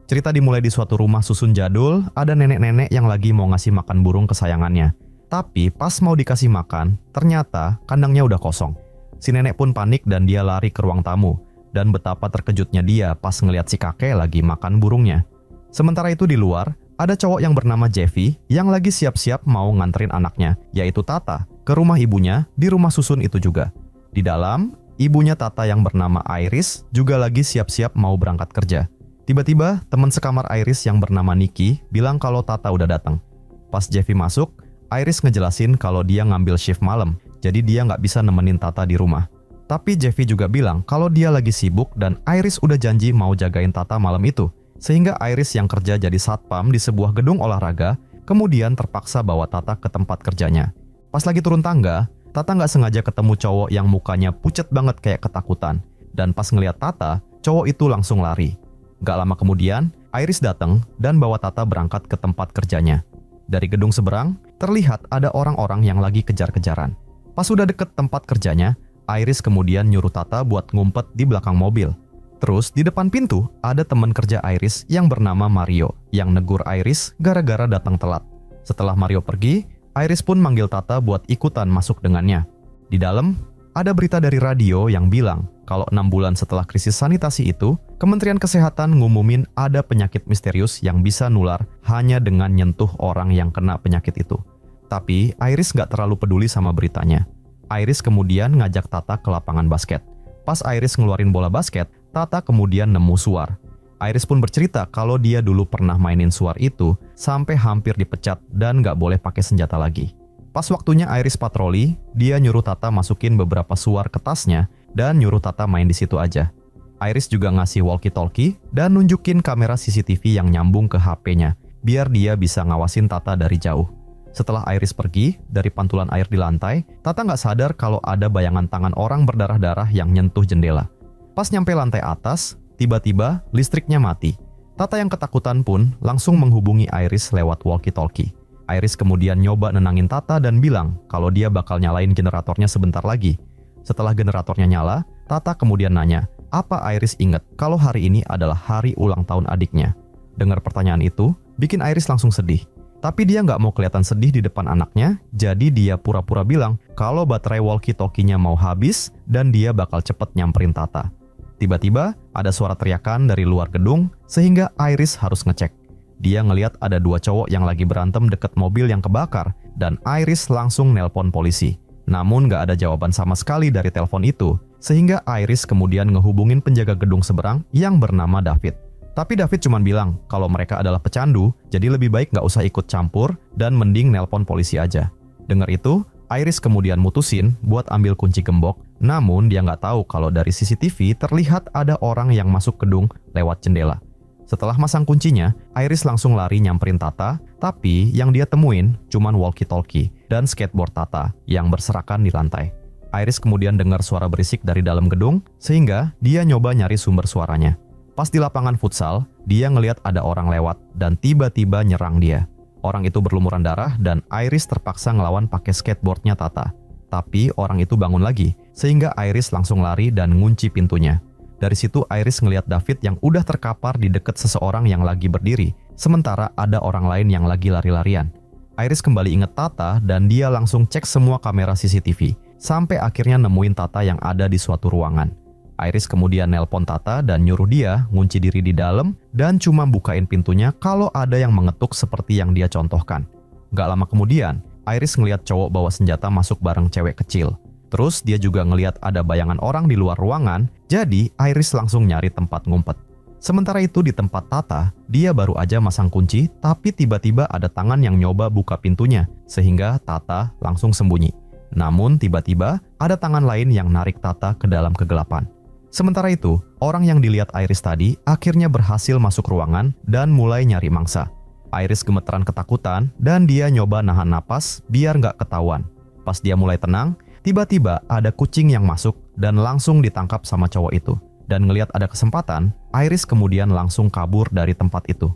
Cerita dimulai di suatu rumah susun jadul, ada nenek-nenek yang lagi mau ngasih makan burung kesayangannya. Tapi pas mau dikasih makan, ternyata kandangnya udah kosong. Si nenek pun panik dan dia lari ke ruang tamu. Dan betapa terkejutnya dia pas ngeliat si kakek lagi makan burungnya. Sementara itu di luar, ada cowok yang bernama Jeffy yang lagi siap-siap mau nganterin anaknya, yaitu Tata, ke rumah ibunya di rumah susun itu juga. Di dalam, ibunya Tata yang bernama Iris juga lagi siap-siap mau berangkat kerja. Tiba-tiba, teman sekamar Iris yang bernama Nikki bilang kalau Tata udah datang. Pas Jeffy masuk, Iris ngejelasin kalau dia ngambil shift malam, jadi dia nggak bisa nemenin Tata di rumah. Tapi Jeffy juga bilang kalau dia lagi sibuk dan Iris udah janji mau jagain Tata malam itu. Sehingga Iris yang kerja jadi satpam di sebuah gedung olahraga, kemudian terpaksa bawa Tata ke tempat kerjanya. Pas lagi turun tangga, Tata nggak sengaja ketemu cowok yang mukanya pucet banget kayak ketakutan. Dan pas ngeliat Tata, cowok itu langsung lari. Gak lama kemudian, Iris datang dan bawa Tata berangkat ke tempat kerjanya. Dari gedung seberang, terlihat ada orang-orang yang lagi kejar-kejaran. Pas sudah deket tempat kerjanya, Iris kemudian nyuruh Tata buat ngumpet di belakang mobil. Terus di depan pintu, ada teman kerja Iris yang bernama Mario, yang negur Iris gara-gara datang telat. Setelah Mario pergi, Iris pun manggil Tata buat ikutan masuk dengannya. Di dalam, ada berita dari radio yang bilang kalau 6 bulan setelah krisis sanitasi itu, Kementerian Kesehatan ngumumin ada penyakit misterius yang bisa nular hanya dengan nyentuh orang yang kena penyakit itu. Tapi Iris nggak terlalu peduli sama beritanya. Iris kemudian ngajak Tata ke lapangan basket. Pas Iris ngeluarin bola basket, Tata kemudian nemu suar. Iris pun bercerita kalau dia dulu pernah mainin suar itu sampai hampir dipecat dan nggak boleh pakai senjata lagi. Pas waktunya Iris patroli, dia nyuruh Tata masukin beberapa suar ke tasnya dan nyuruh Tata main di situ aja. Iris juga ngasih walkie-talkie dan nunjukin kamera CCTV yang nyambung ke HP-nya, biar dia bisa ngawasin Tata dari jauh. Setelah Iris pergi, dari pantulan air di lantai, Tata nggak sadar kalau ada bayangan tangan orang berdarah-darah yang nyentuh jendela. Pas nyampe lantai atas, tiba-tiba listriknya mati. Tata yang ketakutan pun langsung menghubungi Iris lewat walkie-talkie. Iris kemudian nyoba nenangin Tata dan bilang kalau dia bakal nyalain generatornya sebentar lagi. Setelah generatornya nyala, Tata kemudian nanya, apa Iris inget kalau hari ini adalah hari ulang tahun adiknya? Dengar pertanyaan itu, bikin Iris langsung sedih. Tapi dia nggak mau kelihatan sedih di depan anaknya, jadi dia pura-pura bilang kalau baterai walkie-talkie-nya mau habis dan dia bakal cepet nyamperin Tata. Tiba-tiba, ada suara teriakan dari luar gedung, sehingga Iris harus ngecek. Dia ngeliat ada 2 cowok yang lagi berantem deket mobil yang kebakar, dan Iris langsung nelpon polisi. Namun nggak ada jawaban sama sekali dari telepon itu, sehingga Iris kemudian ngehubungin penjaga gedung seberang yang bernama David. Tapi David cuma bilang kalau mereka adalah pecandu, jadi lebih baik nggak usah ikut campur dan mending nelpon polisi aja. Dengar itu, Iris kemudian mutusin buat ambil kunci gembok, namun dia nggak tahu kalau dari CCTV terlihat ada orang yang masuk gedung lewat jendela. Setelah masang kuncinya, Iris langsung lari nyamperin Tata, tapi yang dia temuin cuman walkie-talkie dan skateboard Tata yang berserakan di lantai. Iris kemudian dengar suara berisik dari dalam gedung, sehingga dia nyoba nyari sumber suaranya. Pas di lapangan futsal, dia ngelihat ada orang lewat dan tiba-tiba nyerang dia. Orang itu berlumuran darah dan Iris terpaksa ngelawan pakai skateboardnya Tata. Tapi orang itu bangun lagi, sehingga Iris langsung lari dan ngunci pintunya. Dari situ Iris ngelihat David yang udah terkapar di deket seseorang yang lagi berdiri, sementara ada orang lain yang lagi lari-larian. Iris kembali inget Tata dan dia langsung cek semua kamera CCTV, sampai akhirnya nemuin Tata yang ada di suatu ruangan. Iris kemudian nelpon Tata dan nyuruh dia ngunci diri di dalam dan cuma bukain pintunya kalau ada yang mengetuk seperti yang dia contohkan. Gak lama kemudian, Iris ngelihat cowok bawa senjata masuk bareng cewek kecil. Terus dia juga ngelihat ada bayangan orang di luar ruangan, jadi Iris langsung nyari tempat ngumpet. Sementara itu di tempat Tata, dia baru aja masang kunci, tapi tiba-tiba ada tangan yang nyoba buka pintunya, sehingga Tata langsung sembunyi. Namun tiba-tiba ada tangan lain yang narik Tata ke dalam kegelapan. Sementara itu, orang yang dilihat Iris tadi akhirnya berhasil masuk ruangan dan mulai nyari mangsa. Iris gemeteran ketakutan dan dia nyoba nahan napas biar nggak ketahuan. Pas dia mulai tenang, tiba-tiba ada kucing yang masuk dan langsung ditangkap sama cowok itu. Dan ngelihat ada kesempatan, Iris kemudian langsung kabur dari tempat itu.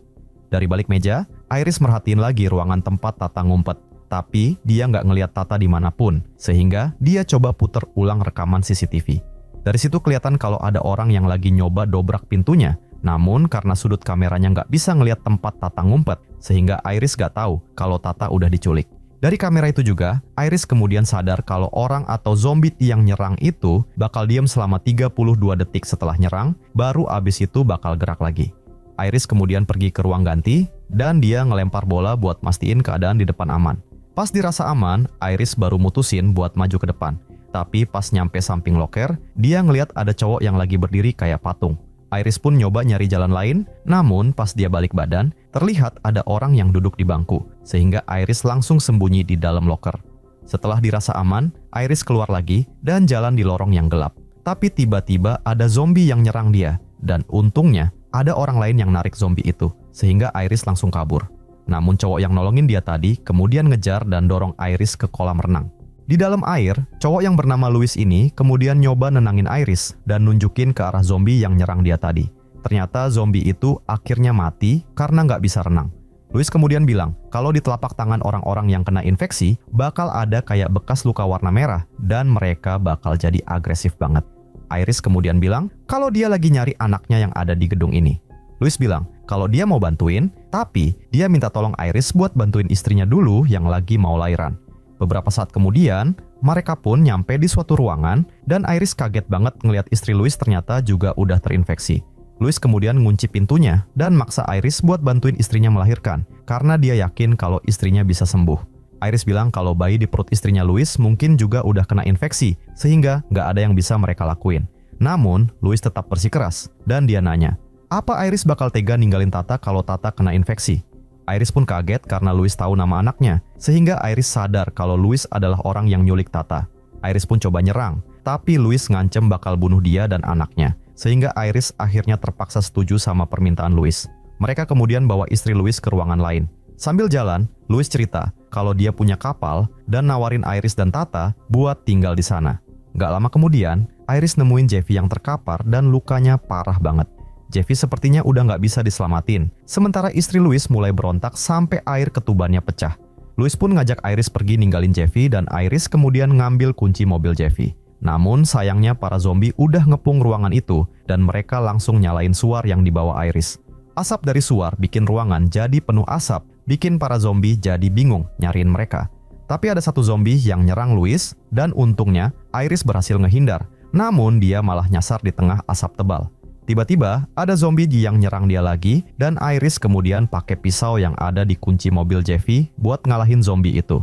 Dari balik meja, Iris merhatiin lagi ruangan tempat Tata ngumpet. Tapi dia nggak ngelihat Tata dimanapun, sehingga dia coba puter ulang rekaman CCTV. Dari situ kelihatan kalau ada orang yang lagi nyoba dobrak pintunya, Namun karena sudut kameranya nggak bisa ngelihat tempat Tata ngumpet, sehingga Iris nggak tahu kalau Tata udah diculik. Dari kamera itu juga, Iris kemudian sadar kalau orang atau zombie yang nyerang itu bakal diam selama 32 detik setelah nyerang, baru abis itu bakal gerak lagi. Iris kemudian pergi ke ruang ganti, dan dia ngelempar bola buat mastiin keadaan di depan aman. Pas dirasa aman, Iris baru mutusin buat maju ke depan. Tapi pas nyampe samping loker, dia ngeliat ada cowok yang lagi berdiri kayak patung. Iris pun nyoba nyari jalan lain, namun pas dia balik badan, terlihat ada orang yang duduk di bangku, sehingga Iris langsung sembunyi di dalam loker. Setelah dirasa aman, Iris keluar lagi dan jalan di lorong yang gelap. Tapi tiba-tiba ada zombie yang nyerang dia, dan untungnya ada orang lain yang narik zombie itu, sehingga Iris langsung kabur. Namun cowok yang nolongin dia tadi kemudian ngejar dan dorong Iris ke kolam renang. Di dalam air, cowok yang bernama Louis ini kemudian nyoba nenangin Iris dan nunjukin ke arah zombie yang nyerang dia tadi. Ternyata zombie itu akhirnya mati karena nggak bisa renang. Louis kemudian bilang kalau di telapak tangan orang-orang yang kena infeksi bakal ada kayak bekas luka warna merah dan mereka bakal jadi agresif banget. Iris kemudian bilang kalau dia lagi nyari anaknya yang ada di gedung ini. Louis bilang kalau dia mau bantuin, tapi dia minta tolong Iris buat bantuin istrinya dulu yang lagi mau lahiran. Beberapa saat kemudian, mereka pun nyampe di suatu ruangan dan Iris kaget banget ngelihat istri Louis ternyata juga udah terinfeksi. Louis kemudian ngunci pintunya dan maksa Iris buat bantuin istrinya melahirkan karena dia yakin kalau istrinya bisa sembuh. Iris bilang kalau bayi di perut istrinya Louis mungkin juga udah kena infeksi sehingga nggak ada yang bisa mereka lakuin. Namun, Louis tetap bersikeras dan dia nanya, apa Iris bakal tega ninggalin Tata kalau Tata kena infeksi? Iris pun kaget karena Louis tahu nama anaknya, sehingga Iris sadar kalau Louis adalah orang yang nyulik Tata. Iris pun coba nyerang, tapi Louis ngancem bakal bunuh dia dan anaknya, sehingga Iris akhirnya terpaksa setuju sama permintaan Louis. Mereka kemudian bawa istri Louis ke ruangan lain. Sambil jalan, Louis cerita kalau dia punya kapal dan nawarin Iris dan Tata buat tinggal di sana. Gak lama kemudian, Iris nemuin Jeffy yang terkapar dan lukanya parah banget. Jeffy sepertinya udah nggak bisa diselamatin, sementara istri Louis mulai berontak sampai air ketubannya pecah. Louis pun ngajak Iris pergi ninggalin Jeffy dan Iris kemudian ngambil kunci mobil Jeffy. Namun sayangnya para zombie udah ngepung ruangan itu dan mereka langsung nyalain suar yang dibawa Iris. Asap dari suar bikin ruangan jadi penuh asap, bikin para zombie jadi bingung nyariin mereka. Tapi ada satu zombie yang nyerang Louis dan untungnya Iris berhasil ngehindar, namun dia malah nyasar di tengah asap tebal. Tiba-tiba ada zombie yang nyerang dia lagi dan Iris kemudian pakai pisau yang ada di kunci mobil Jeffy buat ngalahin zombie itu.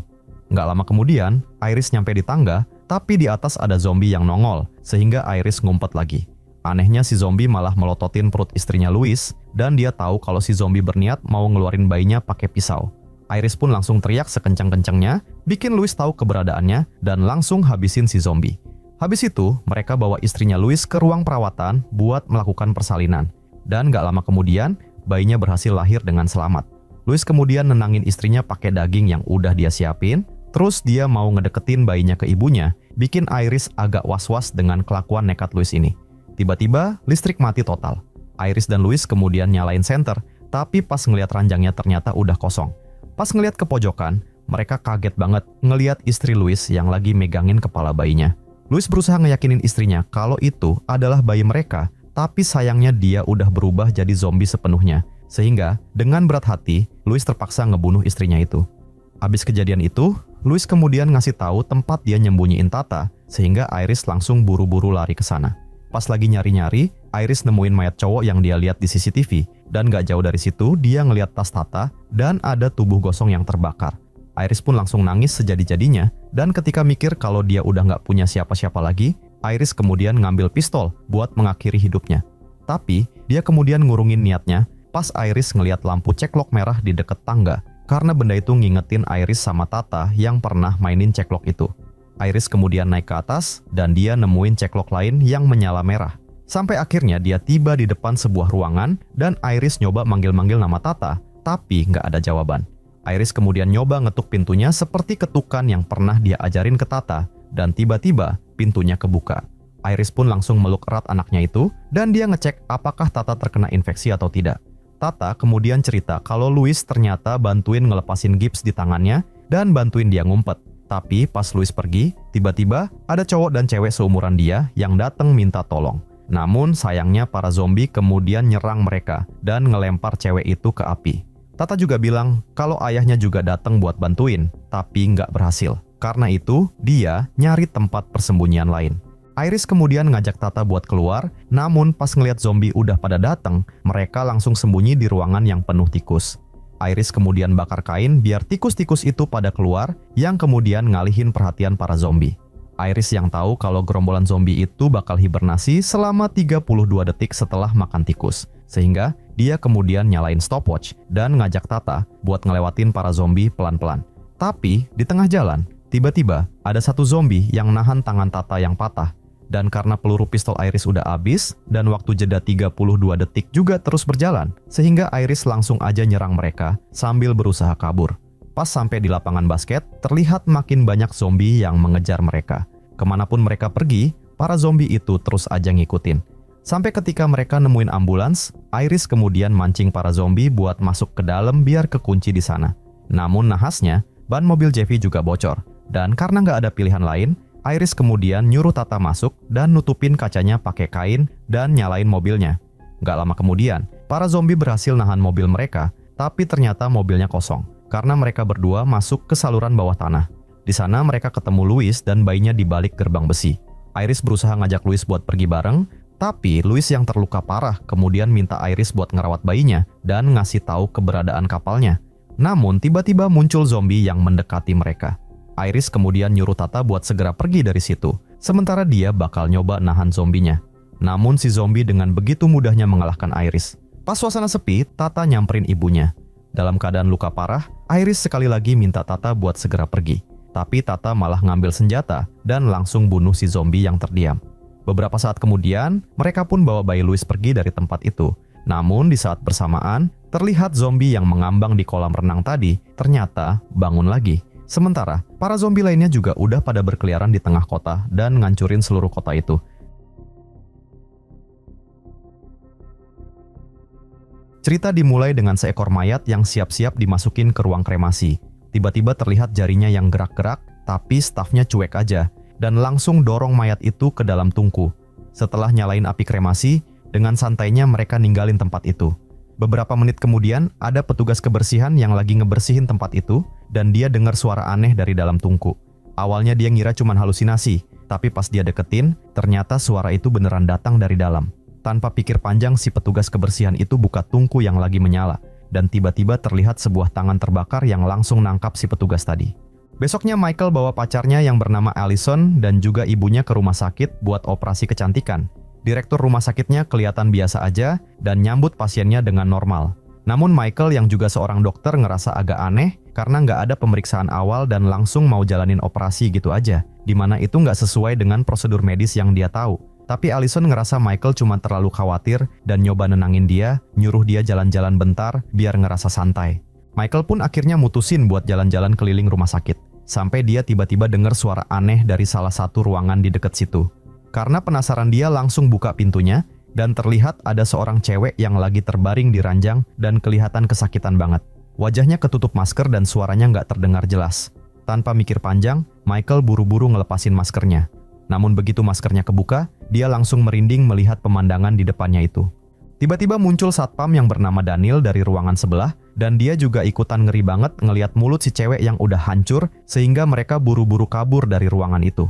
Nggak lama kemudian, Iris nyampe di tangga, tapi di atas ada zombie yang nongol, sehingga Iris ngumpet lagi. Anehnya si zombie malah melototin perut istrinya Louis dan dia tahu kalau si zombie berniat mau ngeluarin bayinya pakai pisau. Iris pun langsung teriak sekencang-kencangnya, bikin Louis tahu keberadaannya dan langsung habisin si zombie. Habis itu, mereka bawa istrinya Louis ke ruang perawatan buat melakukan persalinan. Dan gak lama kemudian, bayinya berhasil lahir dengan selamat. Louis kemudian nenangin istrinya pakai daging yang udah dia siapin, terus dia mau ngedeketin bayinya ke ibunya, bikin Iris agak was-was dengan kelakuan nekat Louis ini. Tiba-tiba, listrik mati total. Iris dan Louis kemudian nyalain senter, tapi pas ngeliat ranjangnya ternyata udah kosong. Pas ngeliat ke pojokan, mereka kaget banget ngeliat istri Louis yang lagi megangin kepala bayinya. Louis berusaha ngeyakinin istrinya kalau itu adalah bayi mereka, tapi sayangnya dia udah berubah jadi zombie sepenuhnya. Sehingga, dengan berat hati, Louis terpaksa ngebunuh istrinya itu. Abis kejadian itu, Louis kemudian ngasih tahu tempat dia nyembunyiin Tata, sehingga Iris langsung buru-buru lari ke sana. Pas lagi nyari-nyari, Iris nemuin mayat cowok yang dia lihat di CCTV, dan gak jauh dari situ dia ngeliat tas Tata dan ada tubuh gosong yang terbakar. Iris pun langsung nangis sejadi-jadinya, dan ketika mikir kalau dia udah gak punya siapa-siapa lagi, Iris kemudian ngambil pistol buat mengakhiri hidupnya. Tapi, dia kemudian ngurungin niatnya pas Iris ngeliat lampu ceklok merah di deket tangga, karena benda itu ngingetin Iris sama Tata yang pernah mainin ceklok itu. Iris kemudian naik ke atas, dan dia nemuin ceklok lain yang menyala merah. Sampai akhirnya dia tiba di depan sebuah ruangan, dan Iris nyoba manggil-manggil nama Tata, tapi nggak ada jawaban. Iris kemudian nyoba ngetuk pintunya seperti ketukan yang pernah dia ajarin ke Tata, dan tiba-tiba pintunya kebuka. Iris pun langsung meluk erat anaknya itu, dan dia ngecek apakah Tata terkena infeksi atau tidak. Tata kemudian cerita kalau Louis ternyata bantuin ngelepasin gips di tangannya, dan bantuin dia ngumpet. Tapi pas Louis pergi, tiba-tiba ada cowok dan cewek seumuran dia yang datang minta tolong. Namun sayangnya para zombie kemudian nyerang mereka dan ngelempar cewek itu ke api. Tata juga bilang kalau ayahnya juga datang buat bantuin, tapi nggak berhasil. Karena itu, dia nyari tempat persembunyian lain. Iris kemudian ngajak Tata buat keluar, namun pas ngeliat zombie udah pada datang, mereka langsung sembunyi di ruangan yang penuh tikus. Iris kemudian bakar kain biar tikus-tikus itu pada keluar, yang kemudian ngalihin perhatian para zombie. Iris yang tahu kalau gerombolan zombie itu bakal hibernasi selama 32 detik setelah makan tikus. Sehingga dia kemudian nyalain stopwatch dan ngajak Tata buat ngelewatin para zombie pelan-pelan. Tapi di tengah jalan, tiba-tiba ada satu zombie yang nahan tangan Tata yang patah. Dan karena peluru pistol Iris udah habis dan waktu jeda 32 detik juga terus berjalan, sehingga Iris langsung aja nyerang mereka sambil berusaha kabur. Pas sampai di lapangan basket, terlihat makin banyak zombie yang mengejar mereka. Kemanapun mereka pergi, para zombie itu terus aja ngikutin. Sampai ketika mereka nemuin ambulans, Iris kemudian mancing para zombie buat masuk ke dalam biar kekunci di sana. Namun nahasnya, ban mobil Jeffy juga bocor. Dan karena nggak ada pilihan lain, Iris kemudian nyuruh Tata masuk dan nutupin kacanya pakai kain dan nyalain mobilnya. Nggak lama kemudian, para zombie berhasil nahan mobil mereka, tapi ternyata mobilnya kosong. Karena mereka berdua masuk ke saluran bawah tanah. Di sana mereka ketemu Louis dan bayinya di balik gerbang besi. Iris berusaha ngajak Louis buat pergi bareng, tapi Louis yang terluka parah kemudian minta Iris buat ngerawat bayinya dan ngasih tahu keberadaan kapalnya. Namun tiba-tiba muncul zombie yang mendekati mereka. Iris kemudian nyuruh Tata buat segera pergi dari situ, sementara dia bakal nyoba nahan zombinya. Namun si zombie dengan begitu mudahnya mengalahkan Iris. Pas suasana sepi, Tata nyamperin ibunya. Dalam keadaan luka parah, Iris sekali lagi minta Tata buat segera pergi. Tapi Tata malah ngambil senjata dan langsung bunuh si zombie yang terdiam. Beberapa saat kemudian, mereka pun bawa bayi Louis pergi dari tempat itu. Namun di saat bersamaan, terlihat zombie yang mengambang di kolam renang tadi ternyata bangun lagi. Sementara, para zombie lainnya juga udah pada berkeliaran di tengah kota dan ngancurin seluruh kota itu. Cerita dimulai dengan seekor mayat yang siap-siap dimasukin ke ruang kremasi. Tiba-tiba terlihat jarinya yang gerak-gerak, tapi stafnya cuek aja, dan langsung dorong mayat itu ke dalam tungku. Setelah nyalain api kremasi, dengan santainya mereka ninggalin tempat itu. Beberapa menit kemudian, ada petugas kebersihan yang lagi ngebersihin tempat itu, dan dia dengar suara aneh dari dalam tungku. Awalnya dia ngira cuman halusinasi, tapi pas dia deketin, ternyata suara itu beneran datang dari dalam. Tanpa pikir panjang, si petugas kebersihan itu buka tungku yang lagi menyala, dan tiba-tiba terlihat sebuah tangan terbakar yang langsung nangkap si petugas tadi. Besoknya Michael bawa pacarnya yang bernama Allison dan juga ibunya ke rumah sakit buat operasi kecantikan. Direktur rumah sakitnya kelihatan biasa aja dan nyambut pasiennya dengan normal. Namun Michael yang juga seorang dokter ngerasa agak aneh karena nggak ada pemeriksaan awal dan langsung mau jalanin operasi gitu aja, dimana itu nggak sesuai dengan prosedur medis yang dia tahu. Tapi Allison ngerasa Michael cuma terlalu khawatir dan nyoba nenangin dia, nyuruh dia jalan-jalan bentar biar ngerasa santai. Michael pun akhirnya mutusin buat jalan-jalan keliling rumah sakit, sampai dia tiba-tiba dengar suara aneh dari salah satu ruangan di dekat situ. Karena penasaran dia langsung buka pintunya, dan terlihat ada seorang cewek yang lagi terbaring di ranjang dan kelihatan kesakitan banget. Wajahnya ketutup masker dan suaranya nggak terdengar jelas. Tanpa mikir panjang, Michael buru-buru ngelepasin maskernya. Namun begitu maskernya kebuka, dia langsung merinding melihat pemandangan di depannya itu. Tiba-tiba muncul satpam yang bernama Daniel dari ruangan sebelah, dan dia juga ikutan ngeri banget ngelihat mulut si cewek yang udah hancur, sehingga mereka buru-buru kabur dari ruangan itu.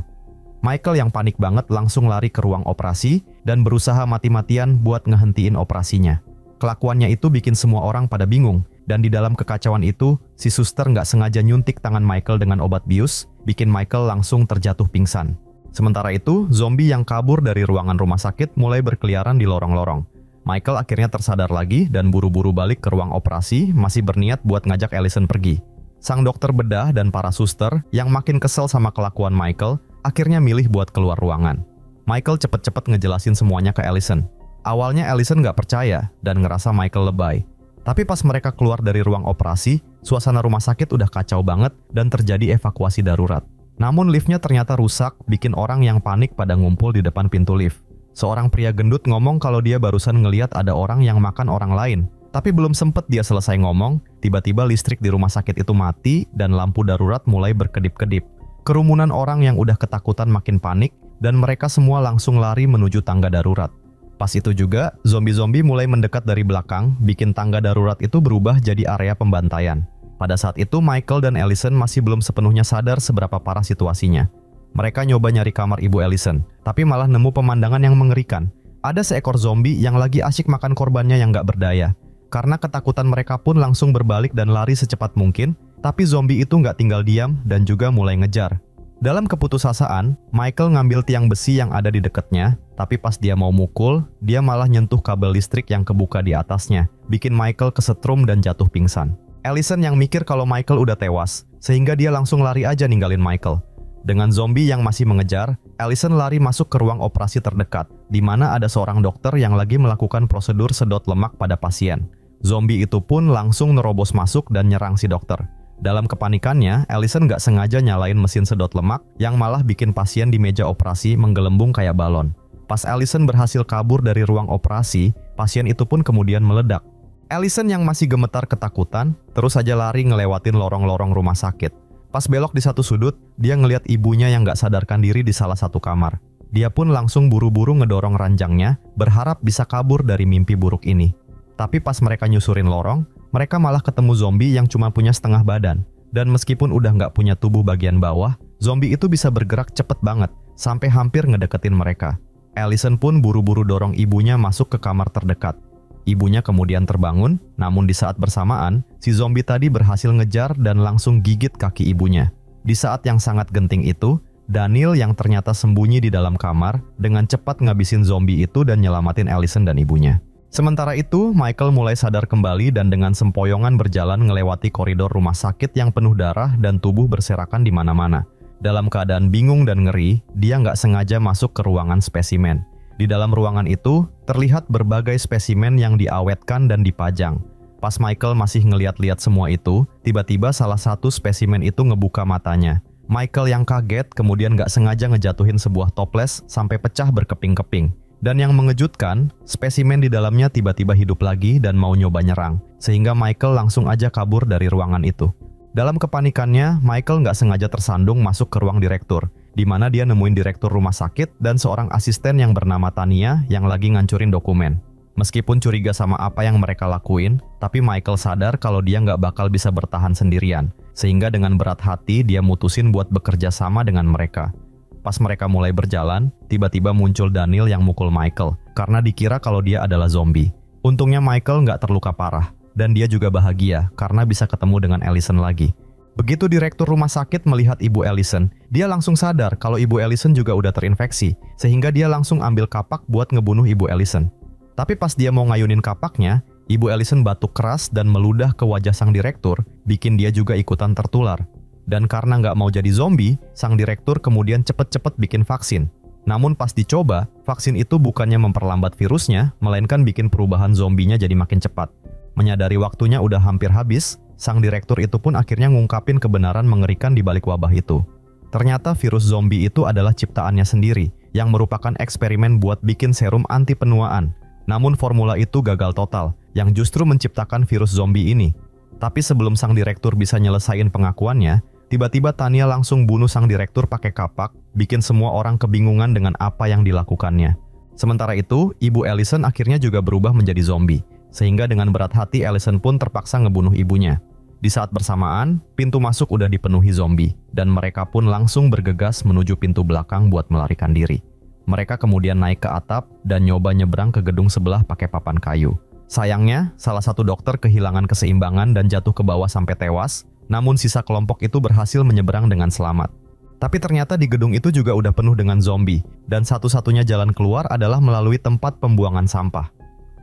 Michael yang panik banget langsung lari ke ruang operasi, dan berusaha mati-matian buat ngehentiin operasinya. Kelakuannya itu bikin semua orang pada bingung, dan di dalam kekacauan itu, si suster nggak sengaja nyuntik tangan Michael dengan obat bius, bikin Michael langsung terjatuh pingsan. Sementara itu, zombie yang kabur dari ruangan rumah sakit mulai berkeliaran di lorong-lorong. Michael akhirnya tersadar lagi dan buru-buru balik ke ruang operasi, masih berniat buat ngajak Allison pergi. Sang dokter bedah dan para suster yang makin kesel sama kelakuan Michael, akhirnya milih buat keluar ruangan. Michael cepet-cepet ngejelasin semuanya ke Allison. Awalnya Allison nggak percaya dan ngerasa Michael lebay. Tapi pas mereka keluar dari ruang operasi, suasana rumah sakit udah kacau banget dan terjadi evakuasi darurat. Namun liftnya ternyata rusak, bikin orang yang panik pada ngumpul di depan pintu lift. Seorang pria gendut ngomong kalau dia barusan ngeliat ada orang yang makan orang lain. Tapi belum sempet dia selesai ngomong, tiba-tiba listrik di rumah sakit itu mati dan lampu darurat mulai berkedip-kedip. Kerumunan orang yang udah ketakutan makin panik dan mereka semua langsung lari menuju tangga darurat. Pas itu juga, zombie-zombie mulai mendekat dari belakang, bikin tangga darurat itu berubah jadi area pembantaian. Pada saat itu, Michael dan Allison masih belum sepenuhnya sadar seberapa parah situasinya. Mereka nyoba nyari kamar Ibu Allison, tapi malah nemu pemandangan yang mengerikan. Ada seekor zombie yang lagi asyik makan korbannya yang gak berdaya. Karena ketakutan mereka pun langsung berbalik dan lari secepat mungkin, tapi zombie itu gak tinggal diam dan juga mulai ngejar. Dalam keputusasaan, Michael ngambil tiang besi yang ada di dekatnya, tapi pas dia mau mukul, dia malah nyentuh kabel listrik yang kebuka di atasnya, bikin Michael kesetrum dan jatuh pingsan. Allison yang mikir kalau Michael udah tewas, sehingga dia langsung lari aja ninggalin Michael. Dengan zombie yang masih mengejar, Allison lari masuk ke ruang operasi terdekat, di mana ada seorang dokter yang lagi melakukan prosedur sedot lemak pada pasien. Zombie itu pun langsung nerobos masuk dan nyerang si dokter. Dalam kepanikannya, Allison gak sengaja nyalain mesin sedot lemak yang malah bikin pasien di meja operasi menggelembung kayak balon. Pas Allison berhasil kabur dari ruang operasi, pasien itu pun kemudian meledak. Allison yang masih gemetar ketakutan, terus saja lari ngelewatin lorong-lorong rumah sakit. Pas belok di satu sudut, dia ngeliat ibunya yang gak sadarkan diri di salah satu kamar. Dia pun langsung buru-buru ngedorong ranjangnya, berharap bisa kabur dari mimpi buruk ini. Tapi pas mereka nyusurin lorong, mereka malah ketemu zombie yang cuma punya setengah badan. Dan meskipun udah nggak punya tubuh bagian bawah, zombie itu bisa bergerak cepet banget, sampai hampir ngedeketin mereka. Allison pun buru-buru dorong ibunya masuk ke kamar terdekat. Ibunya kemudian terbangun, namun di saat bersamaan, si zombie tadi berhasil ngejar dan langsung gigit kaki ibunya. Di saat yang sangat genting itu, Daniel yang ternyata sembunyi di dalam kamar, dengan cepat ngabisin zombie itu dan nyelamatin Allison dan ibunya. Sementara itu, Michael mulai sadar kembali dan dengan sempoyongan berjalan ngelewati koridor rumah sakit yang penuh darah dan tubuh berserakan di mana-mana. Dalam keadaan bingung dan ngeri, dia nggak sengaja masuk ke ruangan spesimen. Di dalam ruangan itu, terlihat berbagai spesimen yang diawetkan dan dipajang. Pas Michael masih ngeliat-liat semua itu, tiba-tiba salah satu spesimen itu ngebuka matanya. Michael yang kaget kemudian nggak sengaja ngejatuhin sebuah toples sampai pecah berkeping-keping. Dan yang mengejutkan, spesimen di dalamnya tiba-tiba hidup lagi dan mau nyoba nyerang, sehingga Michael langsung aja kabur dari ruangan itu. Dalam kepanikannya, Michael nggak sengaja tersandung masuk ke ruang direktur, di mana dia nemuin direktur rumah sakit dan seorang asisten yang bernama Tania yang lagi ngancurin dokumen. Meskipun curiga sama apa yang mereka lakuin, tapi Michael sadar kalau dia nggak bakal bisa bertahan sendirian, sehingga dengan berat hati dia mutusin buat bekerja sama dengan mereka. Pas mereka mulai berjalan, tiba-tiba muncul Daniel yang mukul Michael, karena dikira kalau dia adalah zombie. Untungnya Michael nggak terluka parah, dan dia juga bahagia karena bisa ketemu dengan Allison lagi. Begitu direktur rumah sakit melihat Ibu Allison, dia langsung sadar kalau Ibu Allison juga udah terinfeksi, sehingga dia langsung ambil kapak buat ngebunuh Ibu Allison. Tapi pas dia mau ngayunin kapaknya, Ibu Allison batuk keras dan meludah ke wajah sang direktur, bikin dia juga ikutan tertular. Dan karena nggak mau jadi zombie, sang direktur kemudian cepet-cepet bikin vaksin. Namun pas dicoba, vaksin itu bukannya memperlambat virusnya, melainkan bikin perubahan zombinya jadi makin cepat. Menyadari waktunya udah hampir habis, sang direktur itu pun akhirnya ngungkapin kebenaran mengerikan di balik wabah itu. Ternyata virus zombie itu adalah ciptaannya sendiri, yang merupakan eksperimen buat bikin serum anti penuaan. Namun formula itu gagal total, yang justru menciptakan virus zombie ini. Tapi sebelum sang direktur bisa nyelesain pengakuannya, tiba-tiba Tania langsung bunuh sang direktur pakai kapak, bikin semua orang kebingungan dengan apa yang dilakukannya. Sementara itu, Ibu Allison akhirnya juga berubah menjadi zombie, sehingga dengan berat hati Allison pun terpaksa ngebunuh ibunya. Di saat bersamaan, pintu masuk udah dipenuhi zombie, dan mereka pun langsung bergegas menuju pintu belakang buat melarikan diri. Mereka kemudian naik ke atap dan nyoba nyebrang ke gedung sebelah pakai papan kayu. Sayangnya, salah satu dokter kehilangan keseimbangan dan jatuh ke bawah sampai tewas, namun sisa kelompok itu berhasil menyeberang dengan selamat. Tapi ternyata di gedung itu juga udah penuh dengan zombie, dan satu-satunya jalan keluar adalah melalui tempat pembuangan sampah.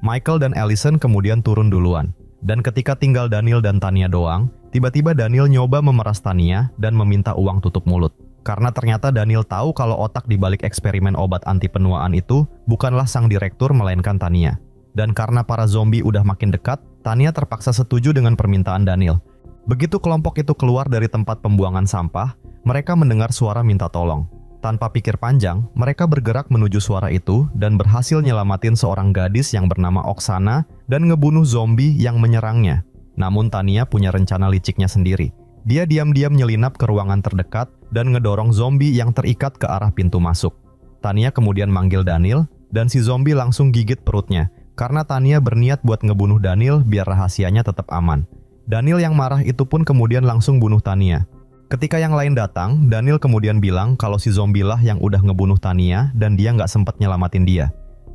Michael dan Allison kemudian turun duluan, dan ketika tinggal Daniel dan Tania doang, tiba-tiba Daniel nyoba memeras Tania dan meminta uang tutup mulut. Karena ternyata Daniel tahu kalau otak di balik eksperimen obat anti penuaan itu bukanlah sang direktur melainkan Tania. Dan karena para zombie udah makin dekat, Tania terpaksa setuju dengan permintaan Daniel. Begitu kelompok itu keluar dari tempat pembuangan sampah, mereka mendengar suara minta tolong. Tanpa pikir panjang, mereka bergerak menuju suara itu dan berhasil nyelamatin seorang gadis yang bernama Oksana dan ngebunuh zombie yang menyerangnya. Namun Tania punya rencana liciknya sendiri. Dia diam-diam nyelinap ke ruangan terdekat dan ngedorong zombie yang terikat ke arah pintu masuk. Tania kemudian manggil Daniel dan si zombie langsung gigit perutnya karena Tania berniat buat ngebunuh Daniel biar rahasianya tetap aman. Daniel yang marah itu pun kemudian langsung bunuh Tania. Ketika yang lain datang, Daniel kemudian bilang kalau si zombie lah yang udah ngebunuh Tania dan dia nggak sempat nyelamatin dia.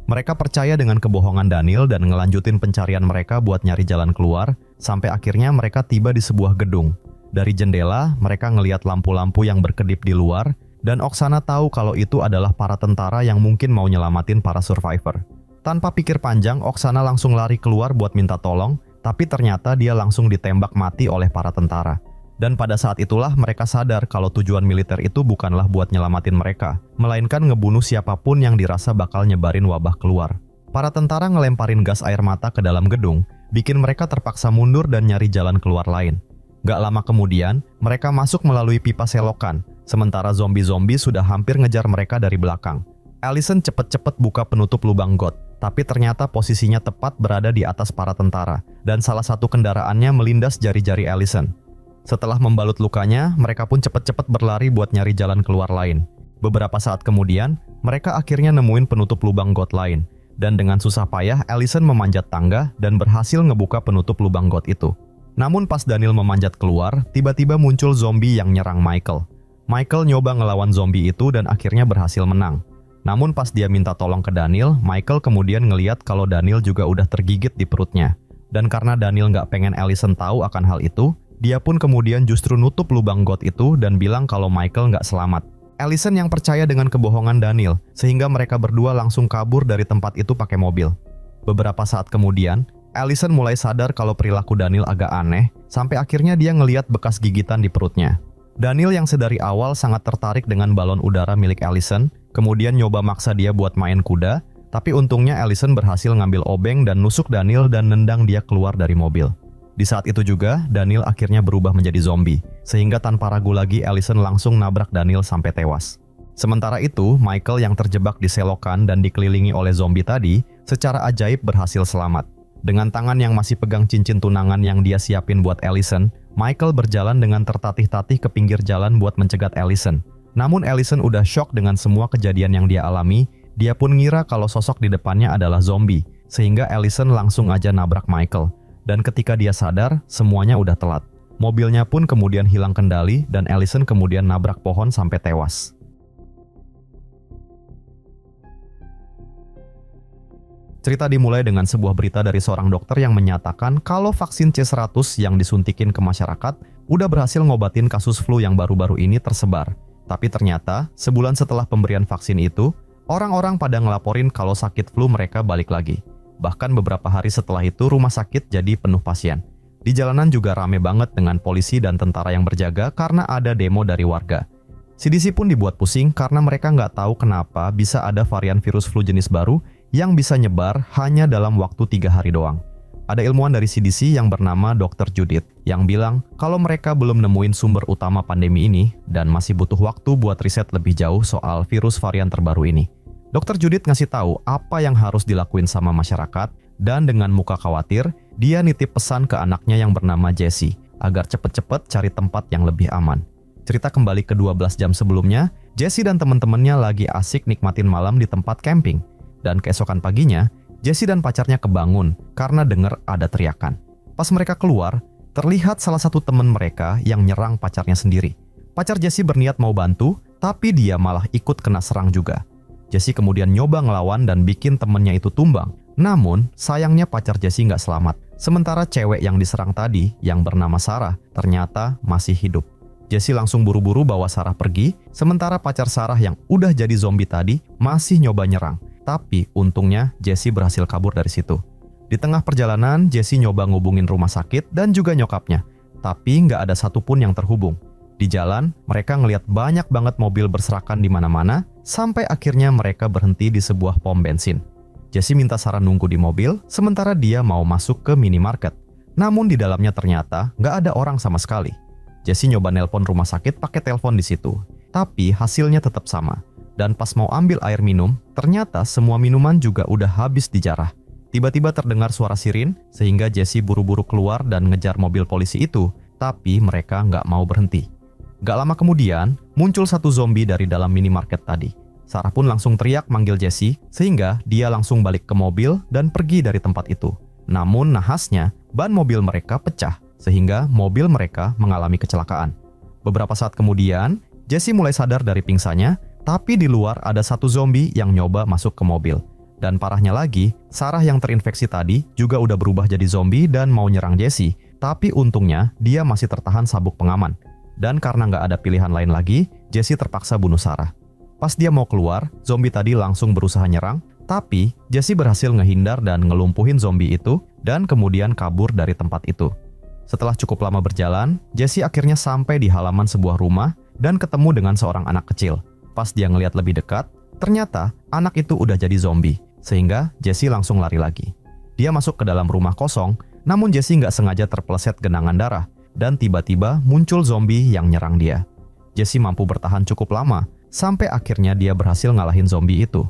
Mereka percaya dengan kebohongan Daniel dan ngelanjutin pencarian mereka buat nyari jalan keluar, sampai akhirnya mereka tiba di sebuah gedung. Dari jendela, mereka ngelihat lampu-lampu yang berkedip di luar, dan Oksana tahu kalau itu adalah para tentara yang mungkin mau nyelamatin para survivor. Tanpa pikir panjang, Oksana langsung lari keluar buat minta tolong, tapi ternyata dia langsung ditembak mati oleh para tentara. Dan pada saat itulah mereka sadar kalau tujuan militer itu bukanlah buat nyelamatin mereka, melainkan ngebunuh siapapun yang dirasa bakal nyebarin wabah keluar. Para tentara ngelemparin gas air mata ke dalam gedung, bikin mereka terpaksa mundur dan nyari jalan keluar lain. Gak lama kemudian, mereka masuk melalui pipa selokan, sementara zombie-zombie sudah hampir ngejar mereka dari belakang. Allison cepet-cepet buka penutup lubang got, tapi ternyata posisinya tepat berada di atas para tentara, dan salah satu kendaraannya melindas jari-jari Allison. Setelah membalut lukanya, mereka pun cepet-cepet berlari buat nyari jalan keluar lain. Beberapa saat kemudian, mereka akhirnya nemuin penutup lubang got lain, dan dengan susah payah Allison memanjat tangga dan berhasil ngebuka penutup lubang got itu. Namun pas Daniel memanjat keluar, tiba-tiba muncul zombie yang nyerang Michael. Michael nyoba ngelawan zombie itu dan akhirnya berhasil menang. Namun pas dia minta tolong ke Daniel, Michael kemudian ngeliat kalau Daniel juga udah tergigit di perutnya. Dan karena Daniel nggak pengen Allison tahu akan hal itu, dia pun kemudian justru nutup lubang got itu dan bilang kalau Michael nggak selamat. Allison yang percaya dengan kebohongan Daniel, sehingga mereka berdua langsung kabur dari tempat itu pakai mobil. Beberapa saat kemudian, Allison mulai sadar kalau perilaku Daniel agak aneh, sampai akhirnya dia ngeliat bekas gigitan di perutnya. Daniel yang sedari awal sangat tertarik dengan balon udara milik Allison, kemudian nyoba maksa dia buat main kuda, tapi untungnya Allison berhasil ngambil obeng dan nusuk Daniel dan nendang dia keluar dari mobil. Di saat itu juga, Daniel akhirnya berubah menjadi zombie, sehingga tanpa ragu lagi Allison langsung nabrak Daniel sampai tewas. Sementara itu, Michael yang terjebak di selokan dan dikelilingi oleh zombie tadi, secara ajaib berhasil selamat. Dengan tangan yang masih pegang cincin tunangan yang dia siapin buat Allison, Michael berjalan dengan tertatih-tatih ke pinggir jalan buat mencegat Allison. Namun Allison udah shock dengan semua kejadian yang dia alami, dia pun ngira kalau sosok di depannya adalah zombie, sehingga Allison langsung aja nabrak Michael. Dan ketika dia sadar, semuanya udah telat. Mobilnya pun kemudian hilang kendali dan Allison kemudian nabrak pohon sampai tewas. Cerita dimulai dengan sebuah berita dari seorang dokter yang menyatakan kalau vaksin C100 yang disuntikin ke masyarakat udah berhasil ngobatin kasus flu yang baru-baru ini tersebar. Tapi ternyata, sebulan setelah pemberian vaksin itu, orang-orang pada ngelaporin kalau sakit flu mereka balik lagi. Bahkan beberapa hari setelah itu rumah sakit jadi penuh pasien. Di jalanan juga rame banget dengan polisi dan tentara yang berjaga karena ada demo dari warga. CDC pun dibuat pusing karena mereka nggak tahu kenapa bisa ada varian virus flu jenis baru yang bisa nyebar hanya dalam waktu 3 hari doang. Ada ilmuwan dari CDC yang bernama Dr. Judith yang bilang kalau mereka belum nemuin sumber utama pandemi ini dan masih butuh waktu buat riset lebih jauh soal virus varian terbaru ini. Dr. Judith ngasih tahu apa yang harus dilakuin sama masyarakat dan dengan muka khawatir, dia nitip pesan ke anaknya yang bernama Jesse agar cepet-cepet cari tempat yang lebih aman. Cerita kembali ke 12 jam sebelumnya, Jesse dan teman-temannya lagi asik nikmatin malam di tempat camping. Dan keesokan paginya, Jesse dan pacarnya kebangun karena dengar ada teriakan. Pas mereka keluar, terlihat salah satu teman mereka yang nyerang pacarnya sendiri. Pacar Jesse berniat mau bantu, tapi dia malah ikut kena serang juga. Jesse kemudian nyoba ngelawan dan bikin temennya itu tumbang. Namun, sayangnya pacar Jesse nggak selamat. Sementara cewek yang diserang tadi, yang bernama Sarah, ternyata masih hidup. Jesse langsung buru-buru bawa Sarah pergi, sementara pacar Sarah yang udah jadi zombie tadi masih nyoba nyerang. Tapi untungnya Jesse berhasil kabur dari situ. Di tengah perjalanan, Jesse nyoba ngubungin rumah sakit dan juga nyokapnya. Tapi nggak ada satupun yang terhubung. Di jalan, mereka ngelihat banyak banget mobil berserakan di mana-mana, sampai akhirnya mereka berhenti di sebuah pom bensin. Jesse minta Sarah nunggu di mobil, sementara dia mau masuk ke minimarket. Namun di dalamnya ternyata nggak ada orang sama sekali. Jesse nyoba nelpon rumah sakit pakai telepon di situ, tapi hasilnya tetap sama. Dan pas mau ambil air minum, ternyata semua minuman juga udah habis dijarah. Tiba-tiba terdengar suara sirin, sehingga Jesse buru-buru keluar dan ngejar mobil polisi itu, tapi mereka nggak mau berhenti. Gak lama kemudian, muncul satu zombie dari dalam minimarket tadi. Sarah pun langsung teriak manggil Jesse, sehingga dia langsung balik ke mobil dan pergi dari tempat itu. Namun nahasnya, ban mobil mereka pecah, sehingga mobil mereka mengalami kecelakaan. Beberapa saat kemudian, Jesse mulai sadar dari pingsannya, tapi di luar ada satu zombie yang nyoba masuk ke mobil. Dan parahnya lagi, Sarah yang terinfeksi tadi juga udah berubah jadi zombie dan mau nyerang Jesse, tapi untungnya dia masih tertahan sabuk pengaman. Dan karena nggak ada pilihan lain lagi, Jesse terpaksa bunuh Sarah. Pas dia mau keluar, zombie tadi langsung berusaha nyerang, tapi Jesse berhasil ngehindar dan ngelumpuhin zombie itu dan kemudian kabur dari tempat itu. Setelah cukup lama berjalan, Jesse akhirnya sampai di halaman sebuah rumah dan ketemu dengan seorang anak kecil. Pas dia ngeliat lebih dekat, ternyata anak itu udah jadi zombie, sehingga Jesse langsung lari lagi. Dia masuk ke dalam rumah kosong, namun Jesse nggak sengaja terpeleset genangan darah, dan tiba-tiba muncul zombie yang nyerang dia. Jesse mampu bertahan cukup lama, sampai akhirnya dia berhasil ngalahin zombie itu.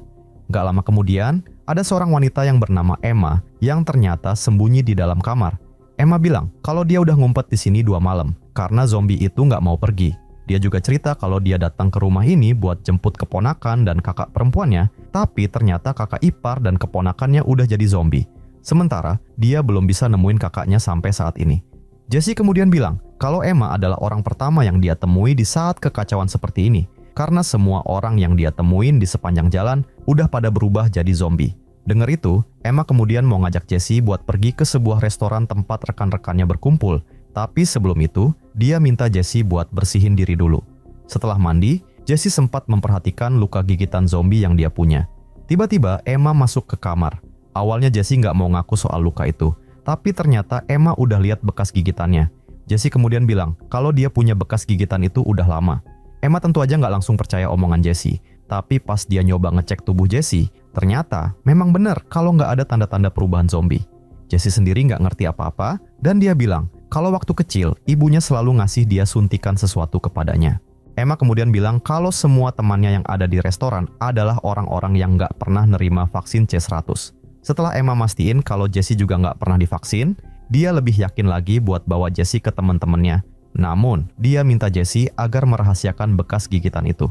Gak lama kemudian, ada seorang wanita yang bernama Emma yang ternyata sembunyi di dalam kamar. Emma bilang kalau dia udah ngumpet di sini 2 malam karena zombie itu gak mau pergi. Dia juga cerita kalau dia datang ke rumah ini buat jemput keponakan dan kakak perempuannya, tapi ternyata kakak ipar dan keponakannya udah jadi zombie. Sementara dia belum bisa nemuin kakaknya sampai saat ini. Jesse kemudian bilang kalau Emma adalah orang pertama yang dia temui di saat kekacauan seperti ini, karena semua orang yang dia temuin di sepanjang jalan udah pada berubah jadi zombie. Dengar itu, Emma kemudian mau ngajak Jesse buat pergi ke sebuah restoran tempat rekan-rekannya berkumpul. Tapi sebelum itu, dia minta Jesse buat bersihin diri dulu. Setelah mandi, Jesse sempat memperhatikan luka gigitan zombie yang dia punya. Tiba-tiba Emma masuk ke kamar. Awalnya Jesse nggak mau ngaku soal luka itu, tapi ternyata Emma udah lihat bekas gigitannya. Jesse kemudian bilang kalau dia punya bekas gigitan itu udah lama. Emma tentu aja nggak langsung percaya omongan Jesse, tapi pas dia nyoba ngecek tubuh Jesse, ternyata memang benar kalau nggak ada tanda-tanda perubahan zombie. Jesse sendiri nggak ngerti apa-apa, dan dia bilang kalau waktu kecil ibunya selalu ngasih dia suntikan sesuatu kepadanya. Emma kemudian bilang kalau semua temannya yang ada di restoran adalah orang-orang yang nggak pernah nerima vaksin C100. Setelah Emma mastiin kalau Jesse juga nggak pernah divaksin, dia lebih yakin lagi buat bawa Jesse ke teman-temannya. Namun, dia minta Jesse agar merahasiakan bekas gigitan itu.